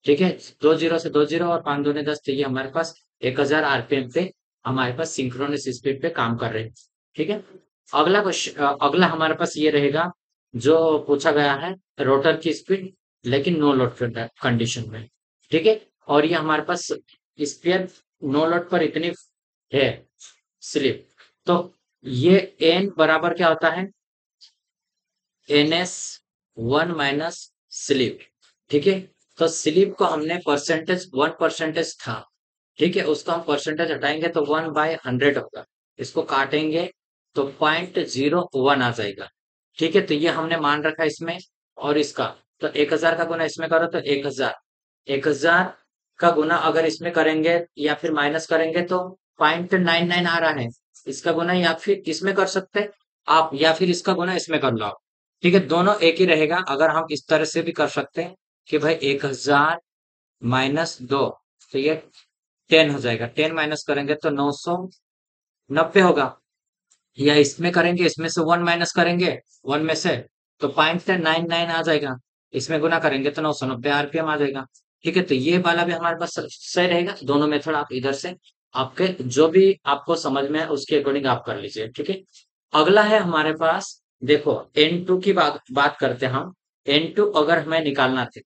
ठीक है, 2 जीरो से 2 जीरो, और 5 दूनी 10, तो ये हमारे पास 1000 आरपीएम पे हमारे पास सिंक्रोनस स्पीड पे काम कर रहे हैं। ठीक है, अगला क्वेश्चन, अगला हमारे पास ये रहेगा जो पूछा गया है, रोटर की स्पीड लेकिन नो लोड कंडीशन में। ठीक है, और ये हमारे पास स्पीड नो लोड पर इतनी है स्लिप, तो ये एन बराबर क्या होता है, एन एस 1 - स्लिप। ठीक है, तो स्लिप को हमने परसेंटेज 1% था। ठीक है, उसको हम परसेंटेज हटाएंगे तो 1/100 होगा, इसको काटेंगे तो 0.01 आ जाएगा। ठीक है, तो ये हमने मान रखा इसमें, और इसका तो 1000 का गुना इसमें करो तो 1000 का गुना अगर इसमें करेंगे या फिर माइनस करेंगे तो 0.99 आ रहा है। इसका गुना या फिर इसमें कर सकते हैं आप, या फिर इसका गुना इसमें कर लो आप। ठीक है, दोनों एक ही रहेगा। अगर हम इस तरह से भी कर सकते हैं कि भाई 1000 -2, तो ये 10 हो जाएगा, 10 माइनस करेंगे तो 990 होगा, या इसमें करेंगे, इसमें से 1 माइनस करेंगे 1 में से, तो 0.99 आ जाएगा, इसमें गुना करेंगे तो 990 आरपीएम आ जाएगा। ठीक है, तो ये वाला भी हमारे पास सही रहेगा। दोनों मेथड आप इधर से आपके जो भी आपको समझ में है उसके अकॉर्डिंग आप कर लीजिए। ठीक है, अगला है हमारे पास देखो N2 की बात करते हैं हम। N2 अगर हमें निकालना थे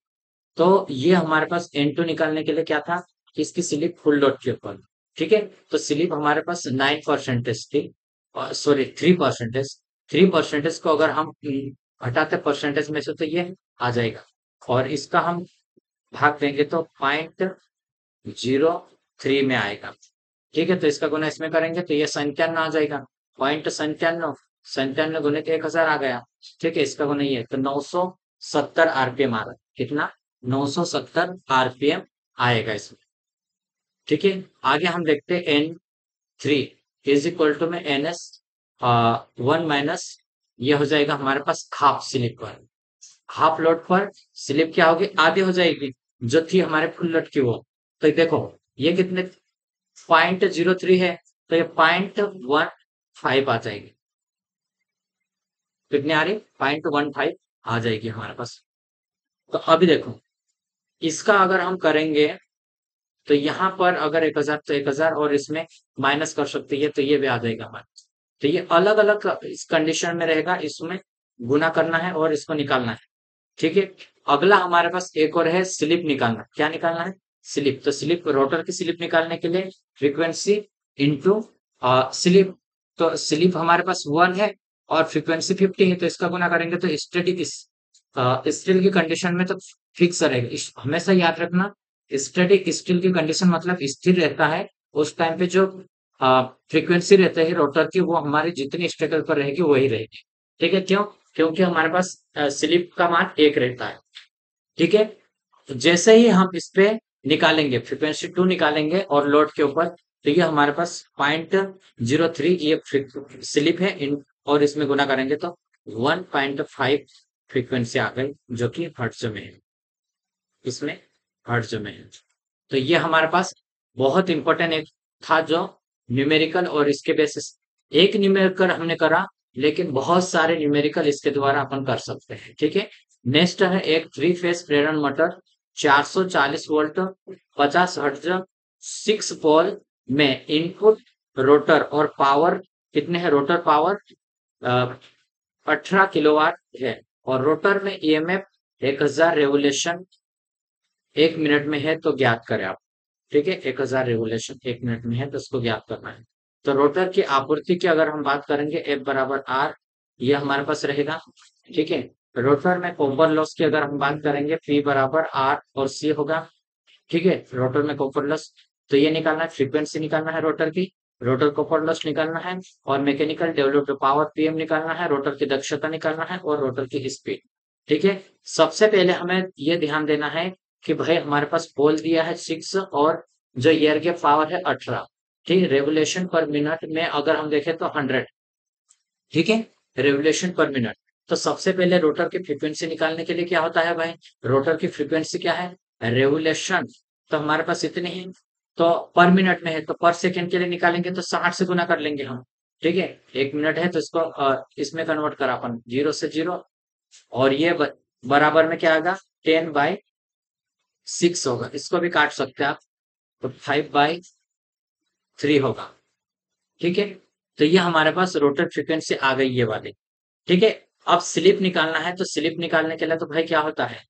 तो ये हमारे पास N2 निकालने के लिए क्या था कि इसकी स्लिप फुल लोड के ऊपर। ठीक है, तो स्लिप हमारे पास 9% थी, सॉरी 3%। 3% को अगर हम हटाते परसेंटेज में से तो ये आ जाएगा, और इसका हम भाग देंगे तो 0.03 में आएगा। ठीक है, तो इसका गुना इसमें करेंगे तो ये 97 आ जाएगा। 0.97, 97 गुने 1000 आ गया। ठीक है, इसका गुना ये तो 970 आरपीएम आ रहा है। कितना? 970 आरपीएम आएगा इसमें। ठीक है, आगे हम देखते हैं N3 इज इक्वल टू में NS 1 - ये हो जाएगा हमारे पास हाफ स्लिप पर। हाफ लोड पर स्लिप क्या होगी? आधी हो जाएगी, जो थी हमारे फुल लोड की वो। तो देखो ये कितने 0.03 है, तो ये 0.15 आ जाएगी। कितनी आ रही? 0.15 आ जाएगी हमारे पास। तो अभी देखो इसका अगर हम करेंगे तो यहाँ पर अगर 1000 तो 1000, और इसमें माइनस कर सकते हैं तो ये भी आ जाएगा हमारे पास। तो ये अलग अलग इस कंडीशन में रहेगा, इसमें गुना करना है और इसको निकालना है। ठीक है, अगला हमारे पास एक और है स्लिप निकालना। क्या निकालना है? स्लिप। तो स्लिप, रोटर की स्लिप निकालने के लिए फ्रीक्वेंसी इंटू स्लिप। तो स्लिप हमारे पास 1 है और फ्रीक्वेंसी 50 है, तो इसका गुना करेंगे तो स्टैटिक स्टिल की कंडीशन में तो फिक्स रहेगा। हमेशा याद रखना, स्टैटिक स्टिल की कंडीशन मतलब स्थिर रहता है। उस टाइम पे जो फ्रीक्वेंसी रहता है रोटर की, वो हमारी जितनी स्टेटल पर रहेगी वही रहेगी। ठीक है, क्यों? क्योंकि हमारे पास स्लिप का मान 1 रहता है। ठीक है, तो जैसे ही हम इस पे निकालेंगे फ्रीक्वेंसी 2 निकालेंगे और लोड के ऊपर, तो ये हमारे पास 0.03 ये स्लिप है और इसमें गुना करेंगे तो 1.5 फ्रीक्वेंसी आ गई, जो कि हर्ट्ज में है। इसमें हर्ट्ज में है। तो ये हमारे पास बहुत इंपॉर्टेंट एक था जो न्यूमेरिकल, और इसके बेसिस एक न्यूमेरिकल हमने करा, लेकिन बहुत सारे न्यूमेरिकल इसके द्वारा अपन कर सकते हैं। ठीक है, नेक्स्ट है एक 3 फेज प्रेरण मोटर 440 वोल्ट 50 हर्ट्ज 6 पोल में इनपुट रोटर और पावर कितने हैं? रोटर पावर 18 किलोवाट है, और रोटर में ईएमएफ 1000 रेवोल्यूशन 1 मिनट में है, तो ज्ञात करें आप। ठीक है, 1000 रेवोल्यूशन 1 मिनट में है, तो इसको ज्ञात करना है। तो रोटर की आपूर्ति की अगर हम बात करेंगे F बराबर R, ये हमारे पास रहेगा। ठीक है, रोटर में कॉपर लॉस की अगर हम बात करेंगे P बराबर R और C होगा। ठीक है, रोटर में कॉपर लॉस, तो ये निकालना है, फ्रीक्वेंसी निकालना है रोटर की, रोटर कॉपर लॉस निकालना है, और मैकेनिकल डेवलप्ड पावर पीएम निकालना है, रोटर की दक्षता निकालना है, और रोटर की स्पीड। ठीक है, सबसे पहले हमें ये ध्यान देना है कि भाई हमारे पास पोल दिया है 6 और जो एयर गैप पावर है 18। ठीक, रेवोल्यूशन पर मिनट में अगर हम देखें तो 100। ठीक है, रेवोल्यूशन पर मिनट। तो सबसे पहले रोटर की फ्रीक्वेंसी निकालने के लिए क्या होता है भाई? रोटर की फ्रीक्वेंसी क्या है? रेवोल्यूशन। तो हमारे पास इतनी है, तो पर मिनट में है, तो पर सेकंड के लिए निकालेंगे तो 60 से गुना कर लेंगे हम। ठीक है, 1 मिनट है तो इसको इसमें कन्वर्ट करा अपन 0 से 0, और ये बराबर में क्या आएगा? 10/6 होगा। इसको भी काट सकते हैं आप, तो 5/3 होगा। ठीक है, तो ये हमारे पास रोटर फ्रीक्वेंसी आ गई ये वाली। ठीक है, अब स्लिप निकालना है, तो स्लिप निकालने के लिए तो भाई क्या होता है?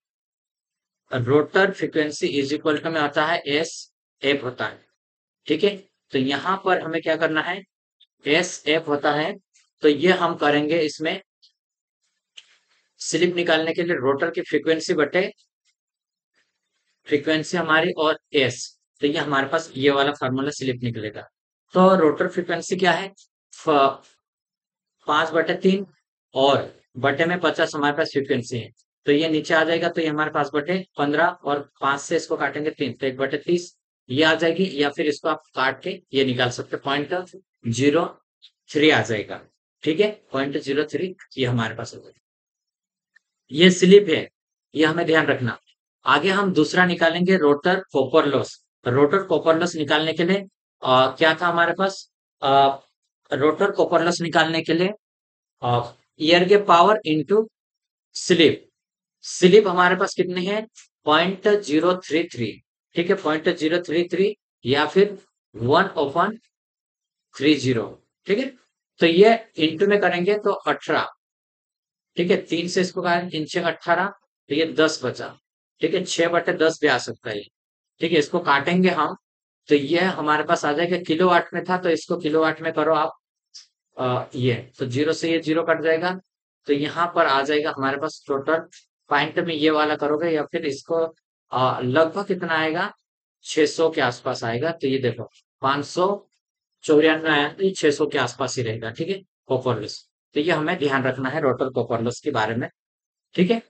Rotor frequency is equal to में आता है एस एफ होता है। ठीक है, तो यहाँ पर हमें क्या करना है? एस एफ होता है, तो ये हम करेंगे इसमें स्लिप निकालने के लिए रोटर की फ्रीक्वेंसी बटे फ्रीक्वेंसी हमारी और एस। तो ये हमारे पास ये वाला फार्मूला स्लिप निकलेगा। तो रोटर फ्रीक्वेंसी क्या है? 5/3, और बटे में 50 हमारे पास फ्रीक्वेंसी है, तो ये नीचे आ जाएगा, तो ये हमारे पास बटे 15, और 5 से इसको काटेंगे 3, तो 1/30 ये आ जाएगी, या फिर इसको आप काट के ये निकाल सकते हैं, 0.03 आ जाएगा। ठीक है, 0.03 ये हमारे पास हो जाएगा। ये स्लिप है, ये हमें ध्यान रखना। आगे हम दूसरा निकालेंगे rotor copper loss. Rotor copper loss निकालने के लिए क्या था हमारे पास? रोटर कॉपर लॉस निकालने के लिए ईयर के पावर इंटू स्लिप। स्लिप हमारे पास कितनी है? 0.033। ठीक है, 0.033 या फिर 1/30। ठीक है, तो ये इंटू में करेंगे तो 18, ठीक है, 3 से इसको काटें, 3 छः 18, तो ये 10 बचा। ठीक है, 6/10 भी आ सकता है ये। ठीक है, इसको काटेंगे हम, तो ये हमारे पास आ जाएगा, किलोवाट में था तो इसको किलोवाट में करो आप। ये तो जीरो से ये जीरो कट जाएगा, तो यहाँ पर आ जाएगा हमारे पास टोटल। पॉइंट में ये वाला करोगे या फिर इसको लगभग कितना आएगा, 600 के आसपास आएगा। तो ये देखो 594 आया, तो ये 600 के आसपास ही रहेगा। ठीक है, कॉपर लॉस। तो ये हमें ध्यान रखना है रोटर कॉपर लॉस के बारे में। ठीक है,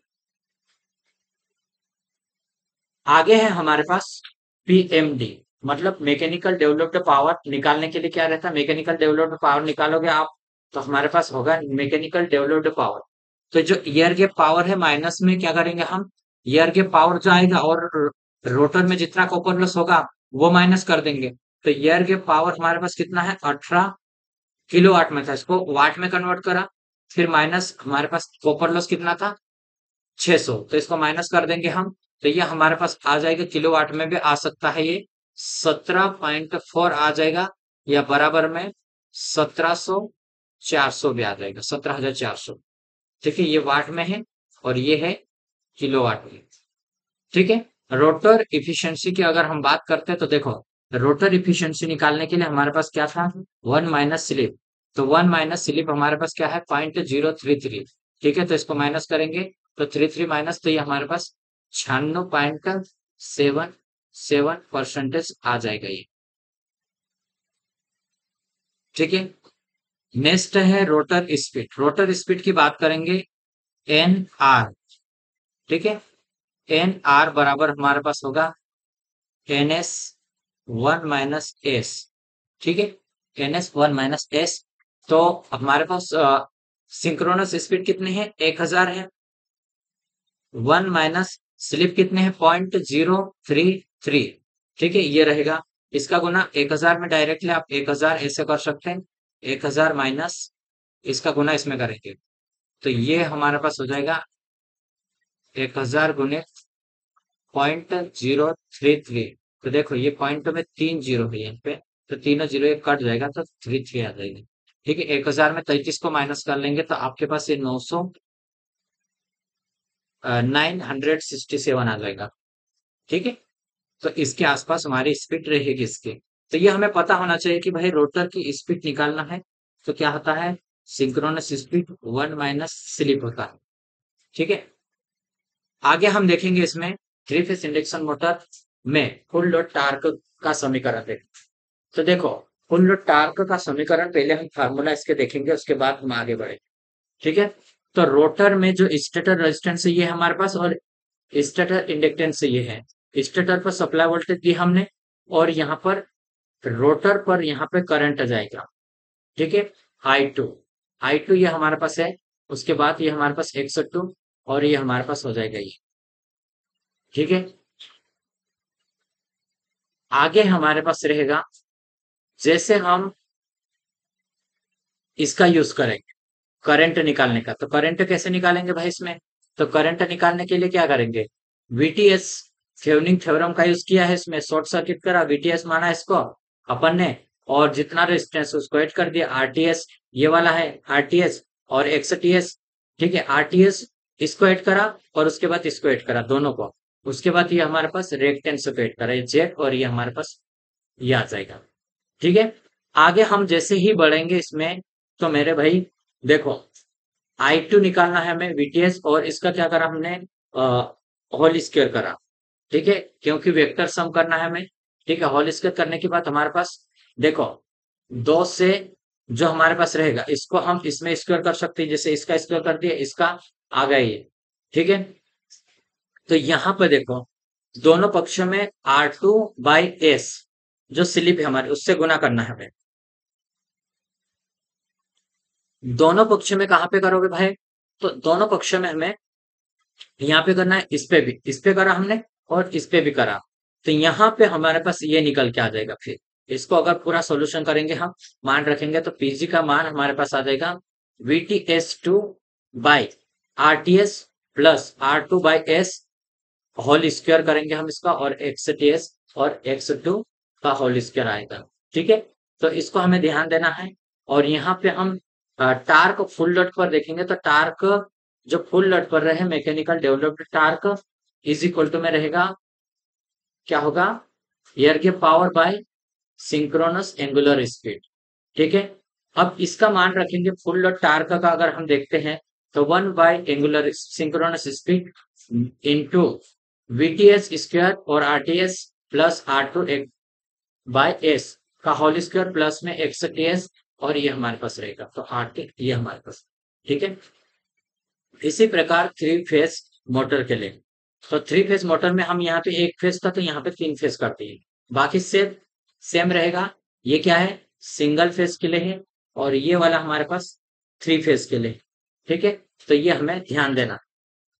आगे है हमारे पास पीएमडी, मतलब मैकेनिकल डेवलप्ड पावर निकालने के लिए क्या रहता है, मैकेनिकल डेवलप्ड पावर निकालोगे आप, तो हमारे पास होगा मैकेनिकल डेवलप्ड पावर। तो जो एयर गैप पावर है माइनस में क्या करेंगे हम, एयर गैप पावर जो आएगा और रोटर में जितना कॉपर लॉस होगा वो माइनस कर देंगे। तो एयर गैप पावर हमारे पास कितना है, 18 किलो वाट में था, इसको वाट में कन्वर्ट करा, फिर माइनस हमारे पास कॉपर लॉस कितना था, 600, तो इसको माइनस कर देंगे हम। तो ये हमारे पास आ जाएगा, किलोवाट में भी आ सकता है ये, 17.4 आ जाएगा, या बराबर में 1700, 400 भी आ जाएगा, 17,400। ठीक है, ये वाट में है और ये है किलोवाट में। ठीक है, रोटर इफिशियंसी की अगर हम बात करते हैं तो देखो, रोटर इफिशियंसी निकालने के लिए हमारे पास क्या था, वन माइनस स्लिप। तो वन माइनस स्लिप हमारे पास क्या है, 0.033। ठीक है, तो इसको माइनस करेंगे, तो 33 माइनस, तो ये हमारे पास 96.77% आ जाएगा ये। ठीक है, नेक्स्ट है रोटर स्पीड। रोटर स्पीड की बात करेंगे, एन आर। ठीक है, एन आर बराबर हमारे पास होगा N S one minus S. ठीक है, N S one minus S. तो हमारे पास सिंक्रोनस स्पीड कितनी है, 1000 है। वन माइनस स्लिप कितने हैं, 0.033। ठीक है, ये रहेगा, इसका गुना 1000 में डायरेक्टली आप 1000 ऐसे कर सकते हैं, 1000 माइनस इसका गुना इसमें करेंगे, तो ये हमारे पास हो जाएगा 1000 गुने 0.033। तो देखो ये पॉइंट में 3 जीरो है यहाँ पे, तो तीनों जीरो ये कट जाएगा, तो 33 आ जाएगी। ठीक है, 1000 में 33 को माइनस कर लेंगे, तो आपके पास ये 967 आ जाएगा। ठीक है, तो इसके आसपास हमारी स्पीड रहेगी इसकी। तो ये हमें पता होना चाहिए कि भाई रोटर की स्पीड निकालना है, तो क्या होता है, synchronous speed one minus slip होता है। ठीक है, आगे हम देखेंगे इसमें थ्री फेस इंडक्शन मोटर में फुल लोड टार्क का समीकरण देखें। तो देखो, फुल लोड टार्क का समीकरण पहले हम फार्मूला इसके देखेंगे, उसके बाद हम आगे बढ़े। ठीक है, तो रोटर में जो स्टेटर रेजिस्टेंस है ये हमारे पास, और स्टेटर इंडक्टेंस ये है। स्टेटर पर सप्लाई वोल्टेज दी हमने, और यहाँ पर रोटर पर यहाँ पे करंट आ जाएगा। ठीक है, I2, I2 ये हमारे पास है, उसके बाद ये हमारे पास X2, और ये हमारे पास हो जाएगा ये। ठीक है, आगे हमारे पास रहेगा, जैसे हम इसका यूज करेंगे करंट निकालने का, तो करंट कैसे निकालेंगे भाई इसमें, तो करंट निकालने के लिए क्या करेंगे, वीटीएस, थेवेनिन थ्योरम का यूज किया है इसमें, शॉर्ट सर्किट करा, वीटीएस माना इसको अपन ने, और जितना रेजिस्टेंस उसको ऐड कर दिया, आरटीएस ये वाला है आरटीएस, और एक्सटीएस। ठीक है, आरटीएस इसको ऐड करा, और उसके बाद इसको ऐड करा, दोनों को। उसके बाद ये हमारे पास रिएक्टेंस को ऐड करा, ये जेड, और ये हमारे पास ये आ जाएगा। ठीक है, आगे हम जैसे ही बढ़ेंगे इसमें, तो मेरे भाई देखो, I2 निकालना है हमें वीटीएस, और इसका क्या करा हमने, होल स्क्वायर करा। ठीक है, क्योंकि वेक्टर सम करना है हमें। ठीक है, होल स्क्वायर करने के बाद हमारे पास देखो, दो से जो हमारे पास रहेगा इसको हम इसमें स्क्वायर कर सकते हैं, जैसे इसका स्क्वायर कर दिया, इसका आ गया ये। ठीक है, तो यहाँ पे देखो, दोनों पक्षों में R2/S जो स्लिप है हमारी, उससे गुना करना है हमें। दोनों पक्षों में कहाँ पे करोगे भाई, तो दोनों पक्षों में हमें यहाँ पे करना है, इस पे भी, इस पे करा हमने और इस पे भी करा, तो यहाँ पे हमारे पास ये निकल के आ जाएगा। फिर इसको अगर पूरा सॉल्यूशन करेंगे हम, मान रखेंगे, तो पीजी का मान हमारे पास आ जाएगा VTS2/RTS plus R2/S whole square करेंगे हम इसका, और XTS और X2 का होल स्क्वायर आएगा। ठीक है, तो इसको हमें ध्यान देना है। और यहाँ पे हम टार्क फुल लोड पर देखेंगे, तो टार्क जो फुल लोड पर रहे mechanical developed torque is equal to में रहेगा, क्या होगा, एयर के power by synchronous angular speed. ठीक है, अब इसका मान रखेंगे फुल लोड टार्क का अगर हम देखते हैं तो 1 by angular synchronous speed into V T S square और R T S plus R2 by S का होल स्क्वायर प्लस में एक्सटीएस, और ये हमारे पास रहेगा तो आरटी ये हमारे पास। ठीक है, इसी प्रकार थ्री फेज मोटर के लिए, तो थ्री फेज मोटर में हम यहाँ पे एक फेज था तो यहाँ पे तीन फेज करते हैं, बाकी सेम सेम रहेगा। ये क्या है, सिंगल फेज के लिए है, और ये वाला हमारे पास थ्री फेज के लिए। ठीक है, तो ये हमें ध्यान देना।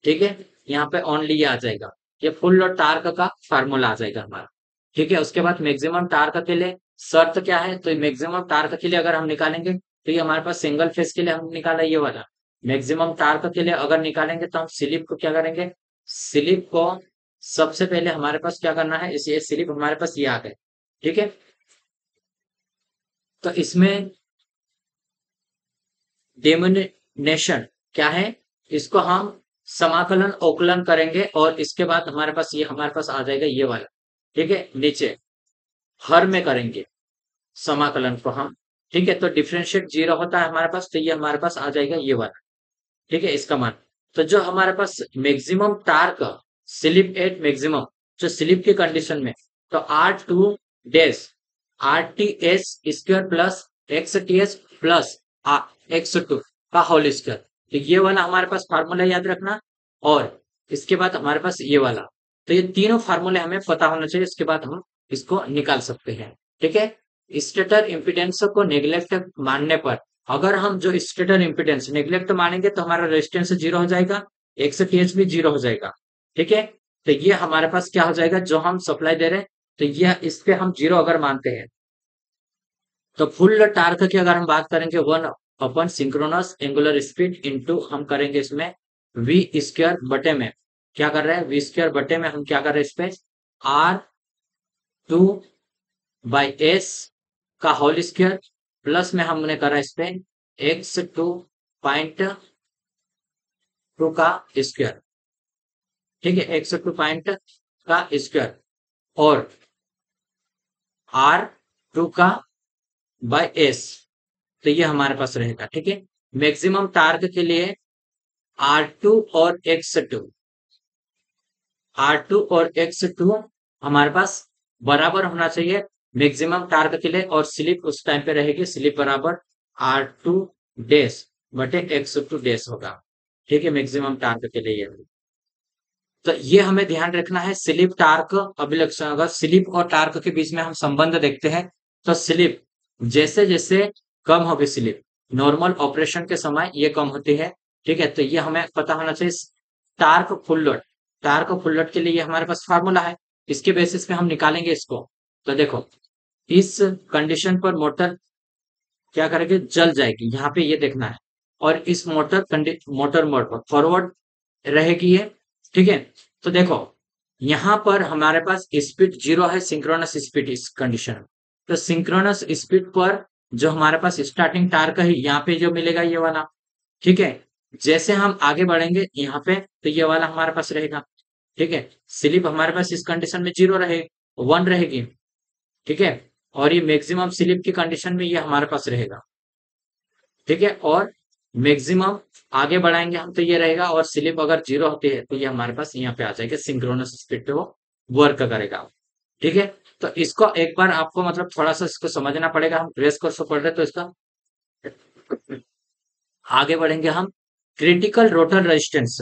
ठीक है, यहाँ पे ओनली ये आ जाएगा, ये फुल लोड टार्क का फार्मूला आ जाएगा हमारा। ठीक है, उसके बाद मैक्सिमम टार्क के लिए शर्त क्या है, तो मैक्सिमम टार्क के लिए अगर हम निकालेंगे तो ये हमारे पास सिंगल फेज के लिए हम निकाला ये वाला, मैक्सिमम टार्क के लिए अगर निकालेंगे तो हम स्लिप को क्या करेंगे, स्लिप को सबसे पहले हमारे पास क्या करना है, इस ये स्लिप हमारे पास ये आ गए। ठीक है, तो इसमें डेमोनेशन क्या है, इसको हम समाकलन अवकलन करेंगे और इसके बाद हमारे पास ये हमारे पास आ जाएगा ये वाला। ठीक है, नीचे हर में करेंगे समाकलन को हम। ठीक है, तो डिफरेंशिएट जीरो होता है हमारे पास, तो ये हमारे पास आ जाएगा ये वाला। ठीक है, इसका मान, तो जो हमारे पास maximum torque slip at maximum, जो स्लिप की कंडीशन में, तो R2 dash RTS square plus XTS plus X2 का होल स्क्वायर, तो ये वाला हमारे पास फार्मूला याद रखना। और इसके बाद हमारे पास ये वाला, तो ये तीनों फार्मूले हमें पता होना चाहिए, इसके बाद हम इसको निकाल सकते हैं। ठीक है, स्टेटर इम्पीडेंस को नेग्लेक्ट मानने पर, अगर हम जो स्टेटर इम्पीडेंस नेग्लेक्ट मानेंगे तो हमारा रेजिस्टेंस जीरो हो जाएगा, XTH भी जीरो हो जाएगा। ठीक है, तो ये हमारे पास क्या हो जाएगा, जो हम सप्लाई दे रहे हैं तो ये इस पे हम जीरो अगर मानते हैं तो फुल टार्क की अगर हम बात करेंगे 1 सिंक्रोनस एंगुलर स्पीड इंटू हम करेंगे इसमें वी स्क्वायर बटे में, क्या कर रहे हैं, वी स्क्वायर बटे में हम क्या कर रहे हैं इस पे R2 बाई एस का होल स्क्वायर प्लस में हमने करा इस पे X2.2 का स्क्वायर। ठीक है, X2 का स्क्वायर और R2 का बाय एस, तो ये हमारे पास रहेगा। ठीक है, मैक्सिमम टार्क के लिए R2 और X2, R2 और X2 हमारे पास बराबर होना चाहिए मैक्सिमम टार्क के लिए, और स्लिप उस टाइम पे रहेगी, स्लिप बराबर R2 डैश बटे X2 डैश होगा। ठीक है, मैक्सिमम टार्क के लिए। तो ये हमें ध्यान रखना है, स्लिप टार्क अभिलक्षण, अगर स्लिप और टार्क के बीच में हम संबंध देखते हैं तो स्लिप जैसे जैसे कम होगी स्लिप, नॉर्मल ऑपरेशन के समय ये कम होती है। ठीक है, तो ये हमें पता होना चाहिए। Torque full load, torque full load के लिए ये हमारे पास फार्मूला है, इसके बेसिस पे हम निकालेंगे इसको। तो देखो, इस कंडीशन पर मोटर क्या करेगी, जल जाएगी, यहाँ पे ये देखना है। और इस मोटर मोड पर फॉरवर्ड रहेगी ये। ठीक है, तो देखो यहाँ पर हमारे पास स्पीड जीरो है, सिंक्रोनस स्पीड इस कंडीशन में, तो सिंक्रोनस स्पीड पर जो हमारे पास स्टार्टिंग टार्क है यहाँ पे जो मिलेगा ये वाला। ठीक है, जैसे हम आगे बढ़ेंगे यहाँ पे तो ये वाला हमारे पास रहेगा। ठीक है, स्लिप हमारे पास इस कंडीशन में जीरो रहे, वन रहेगी। ठीक है, और ये मैक्सिमम स्लिप की कंडीशन में ये हमारे पास रहेगा। ठीक है, और मैक्सिमम आगे बढ़ाएंगे हम तो ये रहेगा, और स्लिप अगर जीरो होती है तो ये हमारे पास यहाँ पे आ जाएगा, सिंक्रोनस स्पीड पे वो वर्क करेगा। ठीक है, तो इसको एक बार आपको मतलब थोड़ा सा इसको समझना पड़ेगा, हम रेस कोर्स पढ़ रहे तो इसका आगे बढ़ेंगे हम। क्रिटिकल रोटर रेजिस्टेंस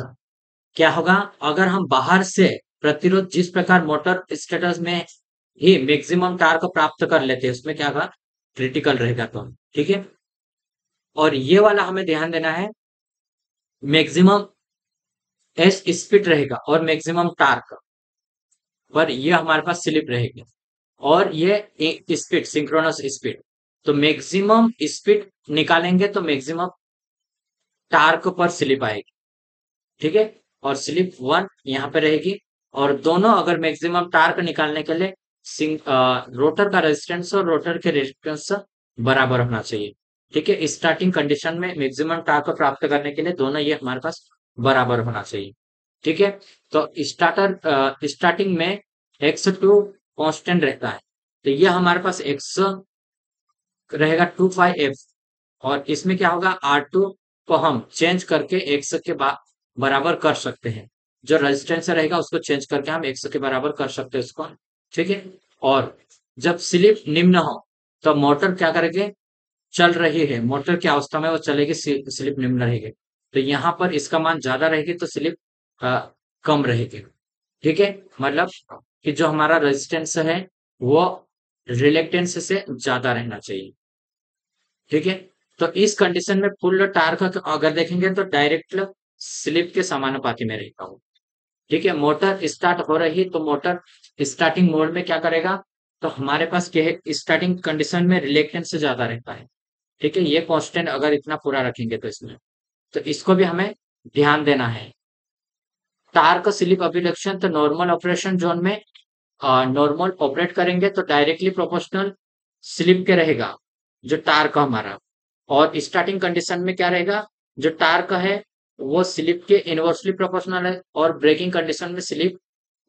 क्या होगा, अगर हम बाहर से प्रतिरोध जिस प्रकार मोटर स्टेटस में ही मैक्सिमम टार्क प्राप्त कर लेते हैं उसमें क्या होगा, क्रिटिकल रहेगा। तो ठीक है, और ये वाला हमें ध्यान देना है, मैक्सिमम एस स्पीड रहेगा और मैक्सिमम टार्क पर ये हमारे पास स्लिप रहेगी, और ये स्पीड सिंक्रोनस स्पीड, तो मैक्सिमम स्पीड निकालेंगे तो मैक्सिमम टार्क पर स्लिप आएगी। ठीक है, और स्लिप वन यहाँ पे रहेगी, और दोनों अगर मैक्सिमम टार्क निकालने के लिए रोटर का रेजिस्टेंस और रोटर के रेजिस्टेंस बराबर होना चाहिए। ठीक है, स्टार्टिंग कंडीशन में मैक्सिमम टार्क प्राप्त करने के लिए दोनों ये हमारे पास बराबर होना चाहिए। ठीक है, तो स्टार्टिंग में x2 कांस्टेंट रहता है, तो ये हमारे पास x रहेगा 25f, और इसमें क्या होगा R2 को हम चेंज करके x के बराबर कर सकते हैं। जो रेजिस्टेंस रहेगा उसको चेंज करके हम x के बराबर कर सकते हैं उसको। ठीक है, और जब स्लिप निम्न हो तो मोटर क्या करेगी, चल रही है, मोटर की अवस्था में वो चलेगी, स्लिप निम्न रहेगी। तो यहाँ पर इसका मान ज्यादा रहेगी तो स्लिप कम रहेगी। ठीक है, मतलब कि जो हमारा रेजिस्टेंस है वो रिलेक्टेंस से ज्यादा रहना चाहिए। ठीक है, तो इस कंडीशन में फुल टार्क अगर देखेंगे तो डायरेक्ट स्लिप के समानुपाती में रहता हूँ। ठीक है, मोटर स्टार्ट हो रही तो मोटर स्टार्टिंग मोड में क्या करेगा, तो हमारे पास क्या है, स्टार्टिंग कंडीशन में रिलेक्टेंस से ज्यादा रहता है। ठीक है, ये कांस्टेंट अगर इतना पूरा रखेंगे तो इसमें, तो इसको भी हमें ध्यान देना है। टार्क स्लिप अभिलक्षण, तो नॉर्मल ऑपरेशन जोन में नॉर्मल ऑपरेट करेंगे तो डायरेक्टली प्रोपोर्शनल स्लिप के रहेगा जो टार्क हमारा, और स्टार्टिंग कंडीशन में क्या रहेगा, जो टार्क है वो स्लिप के इनवर्सली प्रोपोर्शनल है, और ब्रेकिंग कंडीशन में स्लिप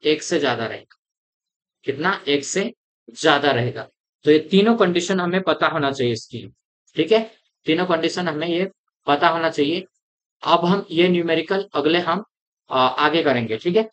एक से ज्यादा रहेगा। कितना, एक से ज्यादा रहेगा। तो ये तीनों कंडीशन हमें पता होना चाहिए इसकी। ठीक है, तीनों कंडीशन हमें ये पता होना चाहिए। अब हम ये न्यूमेरिकल अगले हम आगे करेंगे। ठीक है।